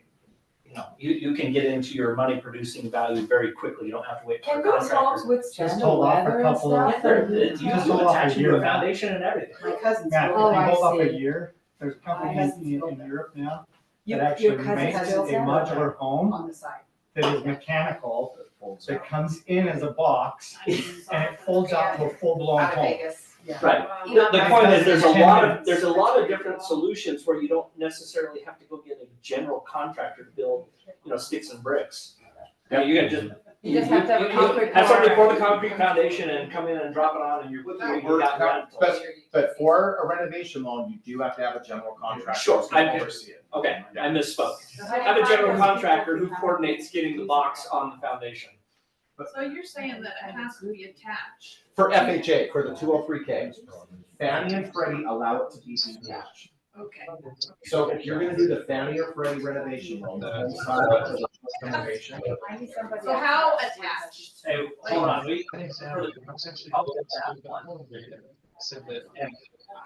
Speaker 3: you can get into your money producing value very quickly. You don't have to wait for
Speaker 7: Can
Speaker 3: a
Speaker 7: those homes
Speaker 3: contractor.
Speaker 7: withstand the weather and stuff?
Speaker 3: You attach them to a foundation and everything.
Speaker 8: My cousin's
Speaker 2: Matt, if
Speaker 7: Oh,
Speaker 2: you
Speaker 7: I
Speaker 2: hold up a
Speaker 7: see.
Speaker 2: year, there's a company
Speaker 7: My
Speaker 2: in
Speaker 7: husband's built that.
Speaker 2: Europe now
Speaker 7: Your
Speaker 2: that actually
Speaker 7: cousin
Speaker 2: makes a
Speaker 7: built that?
Speaker 2: modular home
Speaker 8: on the side.
Speaker 2: that is mechanical, that comes in as a box, and it folds out to a full-blown
Speaker 8: Out of
Speaker 2: home.
Speaker 8: Vegas.
Speaker 3: Right.
Speaker 8: Elon
Speaker 3: The
Speaker 8: Musk
Speaker 3: point
Speaker 8: does
Speaker 3: is, there's a
Speaker 2: it.
Speaker 3: lot of different solutions where you don't necessarily have to go get a general contractor to build, sticks and bricks. You can just.
Speaker 7: You just have to have a concrete
Speaker 3: Have somebody
Speaker 7: pour.
Speaker 3: pour the concrete foundation and come in and drop it on, and you got rentals.
Speaker 5: But for a renovation loan, you do have to have a general contractor.
Speaker 3: Sure,
Speaker 5: who's gonna
Speaker 3: I-
Speaker 5: oversee it.
Speaker 3: Okay, I misspoke.
Speaker 7: So how do you
Speaker 3: Have a
Speaker 7: find
Speaker 3: general
Speaker 7: those
Speaker 3: contractor who
Speaker 7: people
Speaker 3: coordinates getting the box on the foundation.
Speaker 1: So you're saying that it has to be attached?
Speaker 5: For FHA, for the 203K, Fannie and Freddie allow it to be detached.
Speaker 1: Okay.
Speaker 5: So if you're gonna do the Fannie or Freddie renovation loan, the home side of the renovation,
Speaker 7: I need somebody.
Speaker 8: So
Speaker 7: else.
Speaker 8: how attached?
Speaker 3: Hey, hold on,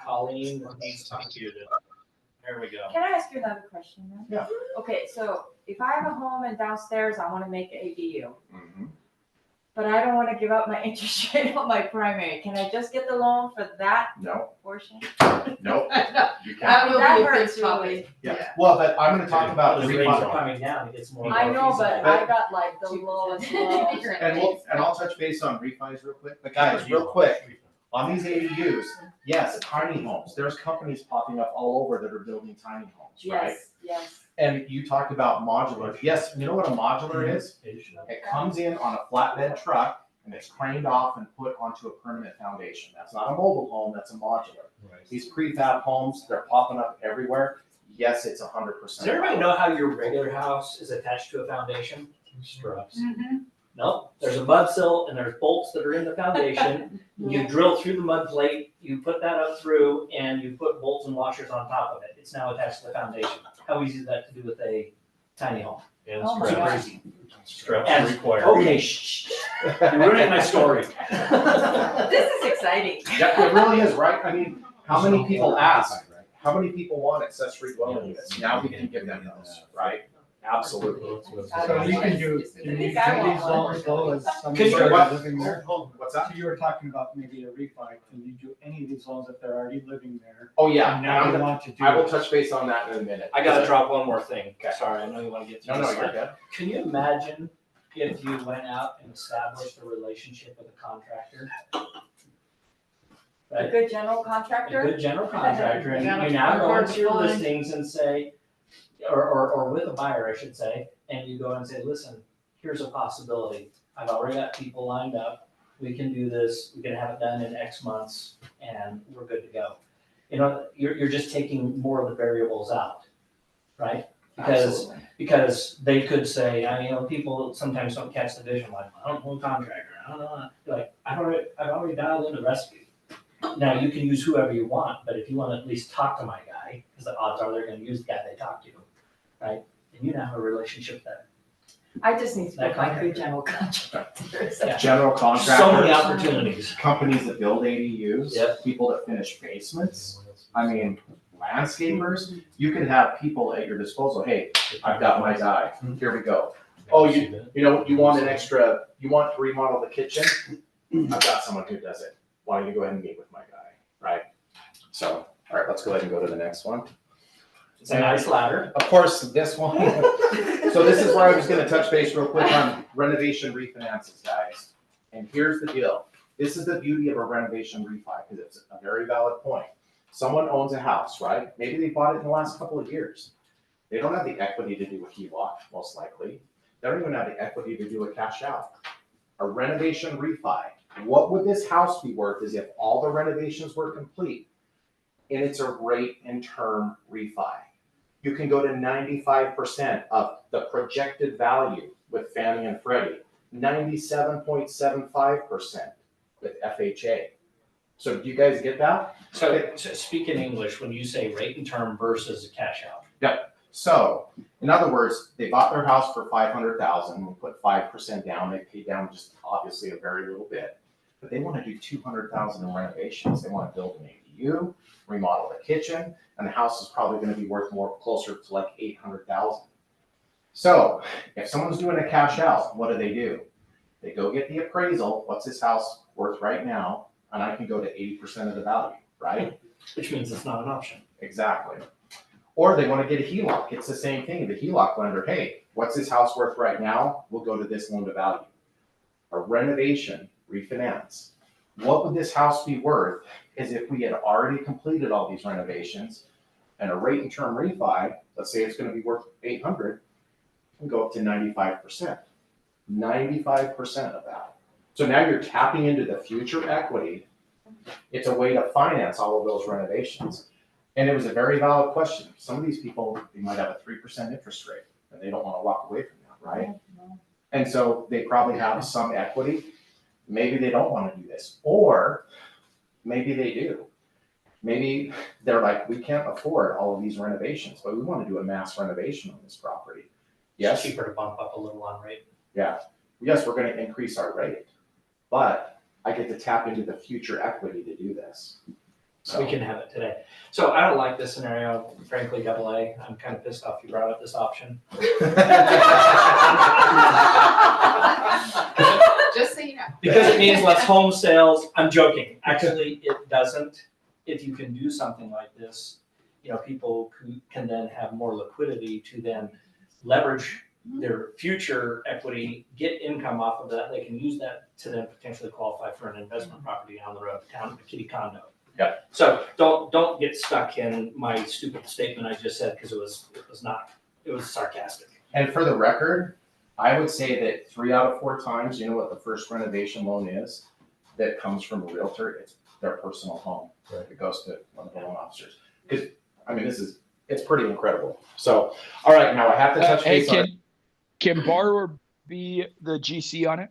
Speaker 3: Colleen needs to talk to you. There we go.
Speaker 7: Can I ask you another question then?
Speaker 5: Yeah.
Speaker 7: Okay, so if I have a home and downstairs, I wanna make an ADU,
Speaker 5: mhm,
Speaker 7: but I don't wanna give up my interest rate on my primary, can I just get the loan for that
Speaker 5: no,
Speaker 7: portion?
Speaker 5: no, you
Speaker 1: That
Speaker 5: can't.
Speaker 1: will
Speaker 7: That
Speaker 1: be a
Speaker 7: hurts
Speaker 1: big topic.
Speaker 5: Yeah, well, but I'm gonna talk about
Speaker 3: The
Speaker 5: the
Speaker 3: rates are
Speaker 5: remodel.
Speaker 3: coming down, it gets more.
Speaker 7: I know, but
Speaker 3: feasible.
Speaker 7: I got like the lowest loans.
Speaker 5: And I'll touch base on refis real quick, but guys, real quick, on these ADUs, yes, tiny homes, there's companies popping up all over that are building tiny homes, right?
Speaker 7: Yes, yes.
Speaker 5: And you talked about modular, yes, you know what a modular is? It comes in on a flatbed truck and it's craned off and put onto a permanent foundation. That's not a mobile home, that's a modular. These prefab homes, they're popping up everywhere. Yes, it's 100%.
Speaker 3: Does everybody know how your regular house is attached to a foundation? Struts. No, there's a mud sill and there's bolts that are in the foundation. You drill through the mud plate, you put that up through, and you put bolts and washers on top of it. It's now attached to the foundation. How easy is that to do with a tiny home?
Speaker 6: And
Speaker 7: Oh my
Speaker 3: Super
Speaker 7: God.
Speaker 3: easy.
Speaker 6: straps
Speaker 3: And-
Speaker 6: required.
Speaker 3: Okay, shh. You're ruining my story.
Speaker 7: This is exciting.
Speaker 5: Yeah, it really is, right? I mean, how many people ask, how many people want accessory dwelling units? Now we can give them those, right? Absolutely.
Speaker 2: So you can do these zones though, as somebody
Speaker 5: Can you-
Speaker 2: already living there.
Speaker 5: What's that?
Speaker 2: So you were talking about maybe a refi, can you do any of these zones if they're already living there?
Speaker 5: Oh, yeah,
Speaker 2: And
Speaker 5: and
Speaker 2: now
Speaker 5: I'm
Speaker 2: they
Speaker 5: gonna,
Speaker 2: want to do.
Speaker 5: I will touch base on that in a minute.
Speaker 3: I gotta drop one more thing.
Speaker 5: Okay.
Speaker 3: Sorry, I know you wanna get through
Speaker 5: No,
Speaker 3: this.
Speaker 5: no, you're good.
Speaker 3: Can you imagine if you went out and established a relationship with a contractor?
Speaker 7: A
Speaker 3: Right?
Speaker 7: good general
Speaker 3: A
Speaker 7: contractor?
Speaker 3: good general contractor, and
Speaker 1: Yeah.
Speaker 3: you now go into your
Speaker 1: Fine.
Speaker 3: listings and say, or with a buyer, I should say, and you go and say, listen, here's a possibility. I've already got people lined up. We can do this. We can have it done in X months and we're good to go. You know, you're just taking more of the variables out, right? Because they could say, people sometimes don't catch the vision, like, I don't know a contractor, I don't know. Like, I've already dialed in the recipe. Now, you can use whoever you want, but if you want to at least talk to my guy, because the odds are they're gonna use the guy they talk to, right? And you now have a relationship with that.
Speaker 7: I just need to
Speaker 3: That
Speaker 7: pick my
Speaker 3: contractor.
Speaker 7: good general contractors.
Speaker 3: Yeah.
Speaker 5: General
Speaker 3: So many
Speaker 5: contractors,
Speaker 3: opportunities.
Speaker 5: companies that build ADUs,
Speaker 3: Yep.
Speaker 5: people that finish basements, I mean, landscapers, you can have people at your disposal, hey, I've got my guy, here we go. Oh, you want you want to remodel the kitchen? I've got someone who does it. Why don't you go ahead and meet with my guy, right? So, all right, let's go ahead and go to the next one.
Speaker 3: It's a nice ladder.
Speaker 5: Of course, this one, so this is where I was gonna touch base real quick on renovation refinances, guys. And here's the deal. This is the beauty of a renovation refi, because it's a very valid point. Someone owns a house, right? Maybe they bought it in the last couple of years. They don't have the equity to do a HELOC, most likely. They don't even have the equity to do a cash out. A renovation refi, what would this house be worth is if all the renovations were complete, and it's a rate and term refi. You can go to 95% of the projected value with Fannie and Freddie, 97.75% with FHA. So do you guys get that?
Speaker 3: So speak in English when you say rate and term versus a cash out.
Speaker 5: So, in other words, they bought their house for $500,000, we put 5% down, they paid down just obviously a very little bit. But they wanna do $200,000 in renovations, they wanna build an ADU, remodel the kitchen, and the house is probably gonna be worth more, closer to like $800,000. So, if someone's doing a cash out, what do? They go get the appraisal, what's this house worth right now, and I can go to 80% of the value, right?
Speaker 3: Which means it's not an option.
Speaker 5: Exactly. Or they want to get a HELOC, it's the same thing, the HELOC lender, hey, what's this house worth right now? We'll go to this loan to value. A renovation refinance, what would this house be worth is if we had already completed all these renovations and a rate and term refi, let's say it's gonna be worth 800, and go up to 95%. 95% of that. So now you're tapping into the future equity. It's a way to finance all of those renovations. And it was a very valid question. Some of these people, they might have a 3% interest rate and they don't want to walk away from that, right? And so they probably have some equity. Maybe they don't want to do this, or maybe they do. Maybe they're like, we can't afford all of these renovations, but we want to do a mass renovation on this property. Yes,
Speaker 3: Cheaper to bump up a little on rate.
Speaker 5: yeah, yes, we're gonna increase our rate, but I get to tap into the future equity to do this.
Speaker 3: We can have it today. So I don't like this scenario, frankly, AA. I'm kind of pissed off you brought up this option.
Speaker 8: Just so you know.
Speaker 3: Because it means less home sales. I'm joking. Actually, it doesn't. If you can do something like this, people can then have more liquidity to then leverage their future equity, get income off of that. They can use that to then potentially qualify for an investment property down the road, a kitty condo.
Speaker 5: Yeah.
Speaker 3: So don't get stuck in my stupid statement I just said, because it was sarcastic.
Speaker 5: And for the record, I would say that 3 out of 4 times, you know what the first renovation loan is that comes from a realtor? It's their personal home.
Speaker 6: Right.
Speaker 5: It goes to one of the loan officers. Because, I mean, it's pretty incredible. So, all right, now I have to touch base on.
Speaker 10: Can borrower be the GC on it?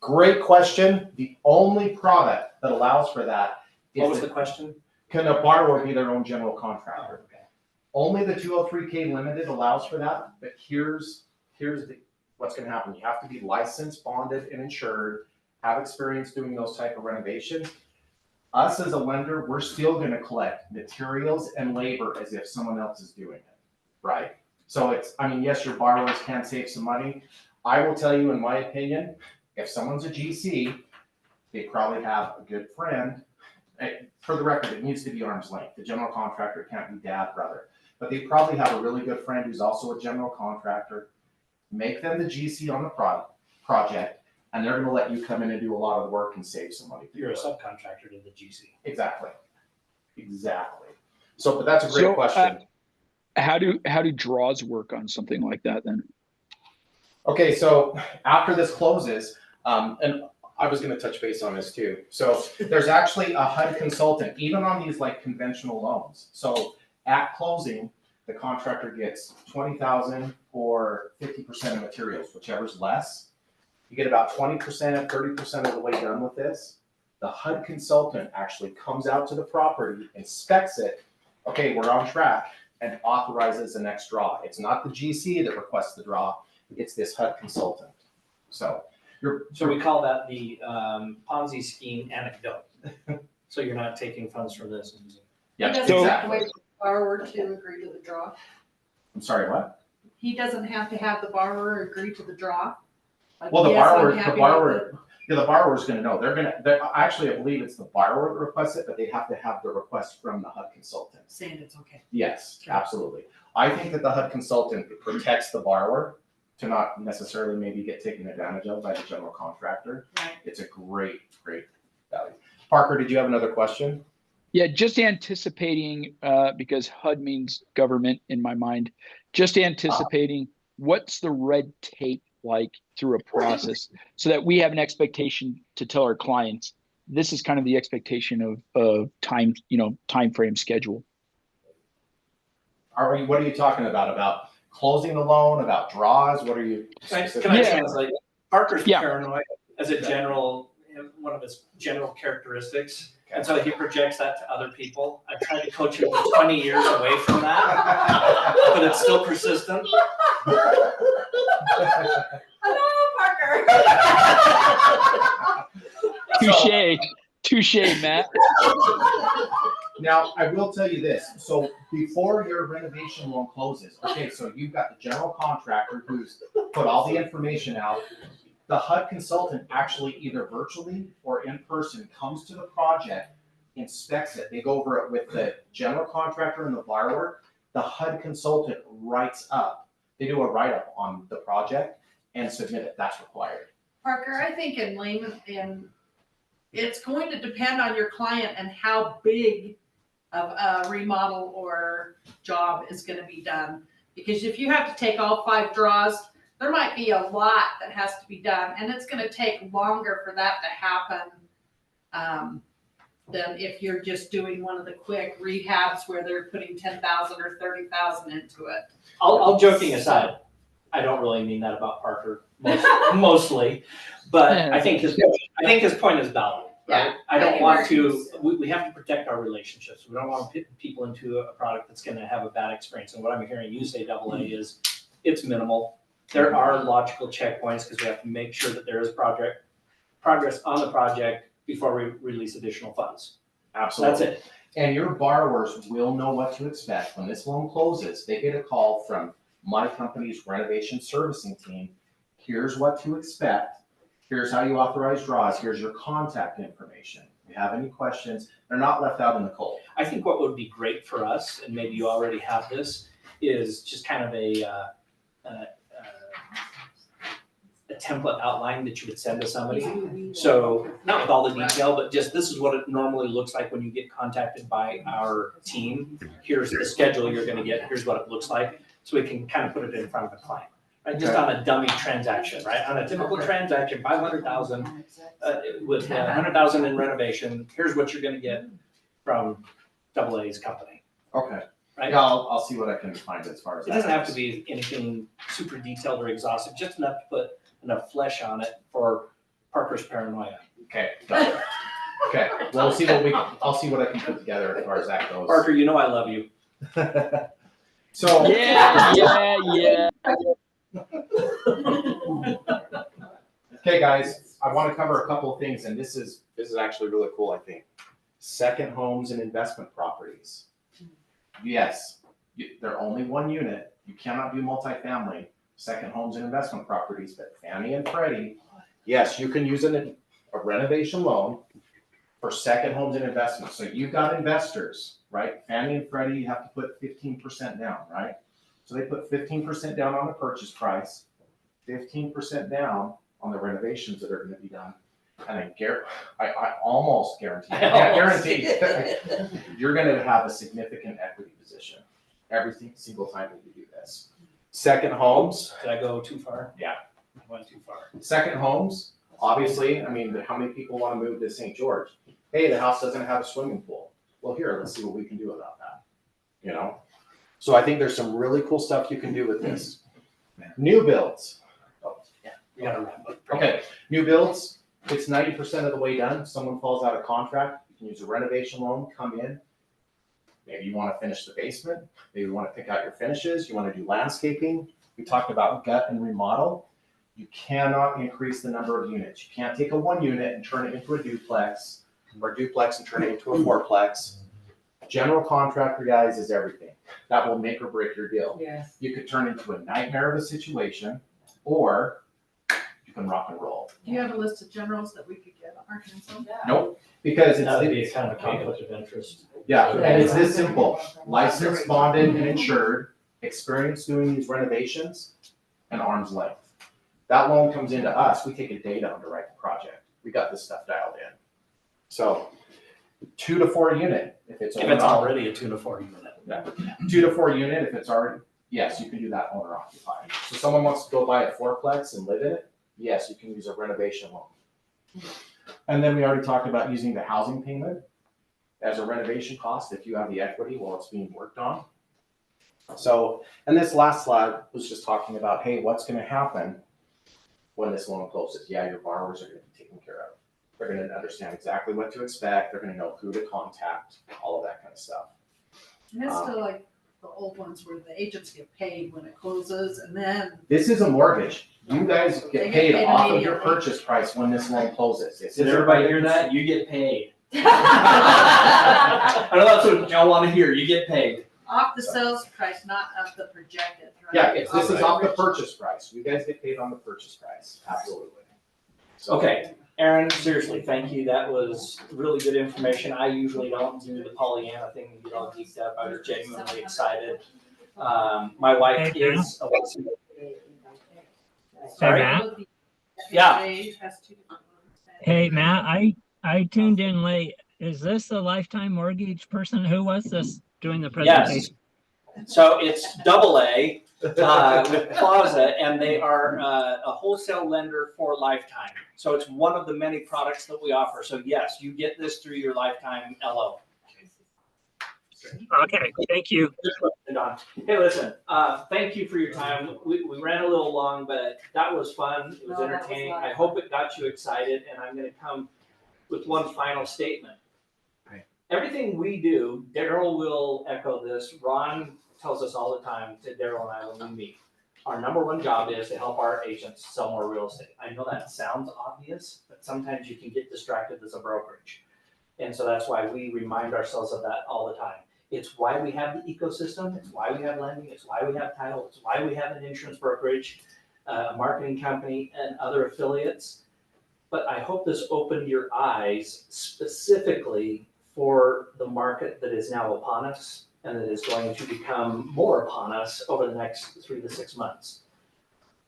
Speaker 5: Great question. The only product that allows for that is.
Speaker 3: What was the question?
Speaker 5: Can a borrower be their own general contractor?
Speaker 3: Okay.
Speaker 5: Only the 203K limited allows for that, but here's what's gonna happen. You have to be licensed, bonded, and insured, have experience doing those type of renovations. Us as a lender, we're still gonna collect materials and labor as if someone else is doing it, right? So yes, your borrowers can save some money. I will tell you, in my opinion, if someone's a GC, they probably have a good friend. For the record, it needs to be arm's length. The general contractor can't be dad, brother. But they probably have a really good friend who's also a general contractor. Make them the GC on the project, and they're gonna let you come in and do a lot of the work and save some money.
Speaker 3: You're a subcontractor to the GC.
Speaker 5: Exactly. So, but that's a great question.
Speaker 10: How do draws work on something like that then?
Speaker 5: Okay, so after this closes, and I was gonna touch base on this too. So there's actually a HUD consultant, even on these like conventional loans. So at closing, the contractor gets $20,000 or 50% of materials, whichever's less. You get about 20%, 30% of the way done with this. The HUD consultant actually comes out to the property, inspects it. Okay, we're on track, and authorizes the next draw. It's not the GC that requests the draw, it's this HUD consultant. So
Speaker 3: we call that the Ponzi scheme anecdote. So you're not taking funds from this.
Speaker 5: yeah,
Speaker 1: He doesn't have to
Speaker 5: exactly.
Speaker 1: wait for the borrower to agree to the draw.
Speaker 5: I'm sorry, what?
Speaker 1: He doesn't have to have the borrower agree to the draw. Like,
Speaker 5: Well, the
Speaker 1: yes, I'm
Speaker 5: borrower,
Speaker 1: happy
Speaker 5: the borrower's gonna know. Actually, I believe it's the borrower that requests it, but they have to have the request from the HUD consultant.
Speaker 1: saying it's okay.
Speaker 5: Yes, absolutely. I think that the HUD consultant protects the borrower to not necessarily maybe get taken advantage of by the general contractor.
Speaker 1: Right.
Speaker 5: It's a great value. Parker, did you have another question?
Speaker 10: Yeah, just anticipating, because HUD means government in my mind, just anticipating what's the red tape like through a process so that we have an expectation to tell our clients, this is kind of the expectation of time, time frame schedule.
Speaker 5: What are you talking about? About closing the loan, about draws? What are you?
Speaker 3: Can I translate? Parker's
Speaker 10: Yeah.
Speaker 3: paranoid as a general, one of his general characteristics. And so he projects that to other people. I tried to coach him for 20 years away from that, but it's still persistent.
Speaker 8: Hello, Parker.
Speaker 10: Touche, Matt.
Speaker 5: Now, I will tell you this. So before your renovation loan closes, okay, so you've got the general contractor who's put all the information out. The HUD consultant actually either virtually or in person comes to the project, inspects it. They go over it with the general contractor and the borrower. The HUD consultant writes up. They do a write-up on the project and submit it. That's required.
Speaker 1: Parker, I think in layman, it's going to depend on your client and how big of a remodel or job is gonna be done. Because if you have to take all 5 draws, there might be a lot that has to be done, and it's gonna take longer for that to happen than if you're just doing one of the quick rehabs where they're putting 10,000 or 30,000 into it.
Speaker 3: All joking aside, I don't really mean that about Parker mostly, but I think his point is valid. right? I don't want to, we have to protect our relationships. We don't want to put people into a product that's gonna have a bad experience. And what I'm hearing you say, AA, is it's minimal. There are logical checkpoints because we have to make sure that there is progress on the project before we release additional funds.
Speaker 5: Absolutely.
Speaker 3: That's it.
Speaker 5: And your borrowers will know what to expect. When this loan closes, they get a call from my company's renovation servicing team. Here's what to expect. Here's how you authorize draws. Here's your contact information. If you have any questions, they're not left out in the cold.
Speaker 3: I think what would be great for us, and maybe you already have this, is just kind of a template outline that you would send to somebody. So not with all the detail, but just this is what it normally looks like when you get contacted by our team. Here's the schedule you're gonna get, here's what it looks like. So we can kind of put it in front of the client, right? Just on a dummy transaction, right? On a typical transaction, 500,000, with 100,000 in renovation, here's what you're gonna get from AA's company,
Speaker 5: Okay.
Speaker 3: right?
Speaker 5: Yeah, I'll see what I can find as far as
Speaker 3: It
Speaker 5: that
Speaker 3: doesn't have to
Speaker 5: goes.
Speaker 3: be anything super detailed or exhaustive, just enough to put enough flesh on it for Parker's paranoia.
Speaker 5: Okay, got it. Okay, well, I'll see what I can put together as far as that goes.
Speaker 3: Parker, you know I love you.
Speaker 5: So.
Speaker 10: Yeah.
Speaker 5: Okay, guys, I want to cover a couple of things, and this is actually really cool, I think. Second homes and investment properties. Yes, they're only one unit. You cannot do multifamily, second homes and investment properties, but Fannie and Freddie, yes, you can use a renovation loan for second homes and investments. So you've got investors, right? Fannie and Freddie, you have to put 15% down, right? So they put 15% down on the purchase price, 15% down on the renovations that are gonna be done. And I almost guarantee, I can't guarantee, you're gonna have a significant equity position every single time that you do this. Second homes,
Speaker 3: Did I go too far?
Speaker 5: Yeah.
Speaker 3: I went too far.
Speaker 5: second homes, obviously, I mean, how many people wanna move to St. George? Hey, the house doesn't have a swimming pool. Well, here, let's see what we can do about that, you know? So I think there's some really cool stuff you can do with this. New builds. Oh,
Speaker 3: Yeah, we gotta wrap up.
Speaker 5: okay, new builds, it's 90% of the way done. Someone falls out of contract, you can use a renovation loan, come in. Maybe you wanna finish the basement, maybe you wanna pick out your finishes, you wanna do landscaping. We talked about gut and remodel. You cannot increase the number of units. You can't take a 1 unit and turn it into a duplex, or duplex and turn it into a fourplex. General contractor, guys, is everything. That will make or break your deal.
Speaker 7: Yes.
Speaker 5: You could turn into a nightmare of a situation, or you can rock and roll.
Speaker 1: Do you have a list of generals that we could get on our council?
Speaker 5: Nope, because
Speaker 3: That would be a
Speaker 5: it's,
Speaker 3: kind of conflict of interest.
Speaker 5: yeah, and it's this simple. Licensed, bonded, and insured, experience doing these renovations, and arm's length. That loan comes into us, we take a data underwrite the project. We got this stuff dialed in. So 2 to 4 unit, if it's
Speaker 3: If it's already a 2 to 4 unit.
Speaker 5: 2 to 4 unit, if it's already, yes, you can do that owner occupied. So someone wants to go buy a fourplex and live in it, yes, you can use a renovation loan. And then we already talked about using the housing payment as a renovation cost if you have the equity while it's being worked on. So, and this last slide was just talking about, hey, what's gonna happen when this loan closes? Yeah, your borrowers are gonna be taken care of. They're gonna understand exactly what to expect, they're gonna know who to contact, all of that kind of stuff.
Speaker 1: And it's still like the old ones where the agents get paid when it closes and then.
Speaker 5: This is a mortgage. You guys
Speaker 1: They
Speaker 5: get
Speaker 1: get
Speaker 5: paid
Speaker 1: paid
Speaker 5: off of your
Speaker 1: immediately.
Speaker 5: purchase price when this loan closes. This
Speaker 3: Did
Speaker 5: isn't
Speaker 3: everybody
Speaker 5: like-
Speaker 3: hear that? You get paid. I know that's what y'all wanna hear, you get paid.
Speaker 1: Off the sales price, not of the projected, right?
Speaker 5: Yeah, this is off the
Speaker 1: original.
Speaker 5: purchase price. You guys get paid on the purchase price, absolutely. So-
Speaker 3: Okay, Aaron, seriously, thank you. That was really good information. I usually don't do the Pollyanna thing and get all geeked up. I was genuinely excited. My wife
Speaker 11: Hey,
Speaker 3: is.
Speaker 11: Hey,
Speaker 3: Sorry?
Speaker 11: Matt.
Speaker 3: Yeah.
Speaker 11: Hey, Matt, I tuned in late. Is this the Lifetime Mortgage person? Who was this doing the presentation?
Speaker 3: Yes. So it's AA with Plaza, and they are a wholesale lender for Lifetime. So it's one of the many products that we offer. So yes, you get this through your Lifetime LO.
Speaker 11: Okay, thank you.
Speaker 3: Hey, listen, thank you for your time. We ran a little long, but that was fun. It was
Speaker 7: No, that was
Speaker 3: entertaining.
Speaker 7: a lot
Speaker 3: I
Speaker 7: of
Speaker 3: hope it got you excited, and I'm gonna come with one final statement.
Speaker 5: Right.
Speaker 3: Everything we do, Daryl will echo this, Ron tells us all the time to Daryl and I when we meet. Our number one job is to help our agents sell more real estate. I know that sounds obvious, but sometimes you can get distracted as a brokerage. And so that's why we remind ourselves of that all the time. It's why we have the ecosystem, it's why we have lending, it's why we have title, it's why we have an insurance brokerage, a marketing company, and other affiliates. But I hope this opened your eyes specifically for the market that is now upon us and that is going to become more upon us over the next 3 to 6 months.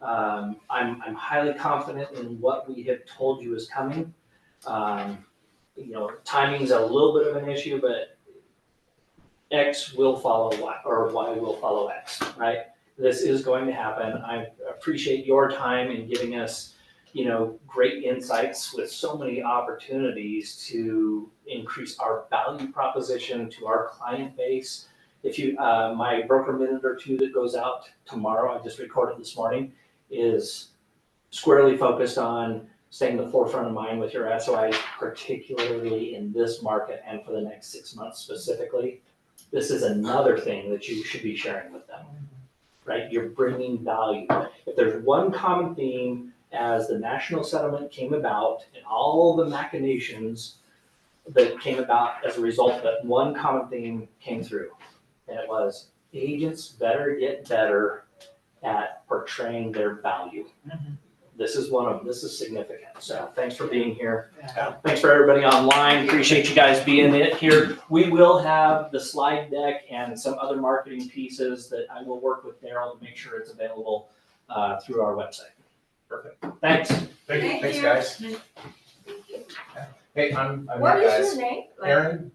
Speaker 3: I'm highly confident in what we have told you is coming. Timing's a little bit of an issue, but X will follow Y, or Y will follow X, right? This is going to happen. I appreciate your time in giving us, great insights with so many opportunities to increase our value proposition to our client base. If you, my broker minute or two that goes out tomorrow, I just recorded this morning, is squarely focused on staying the forefront of mind with your SOIs, particularly in this market and for the next 6 months specifically. This is another thing that you should be sharing with them, right? You're bringing value. If there's one common theme as the national settlement came about and all the machinations that came about as a result of it, one common theme came through. And it was agents better get better at portraying their value. This is significant. So thanks for being here. Thanks for everybody online. Appreciate you guys being here. We will have the slide deck and some other marketing pieces that I will work with Daryl to make sure it's available through our website.
Speaker 5: Perfect.
Speaker 3: Thanks.
Speaker 5: Thanks, guys. Hey, I'm
Speaker 7: What
Speaker 5: here,
Speaker 7: is
Speaker 5: guys.
Speaker 7: your name?
Speaker 5: Aaron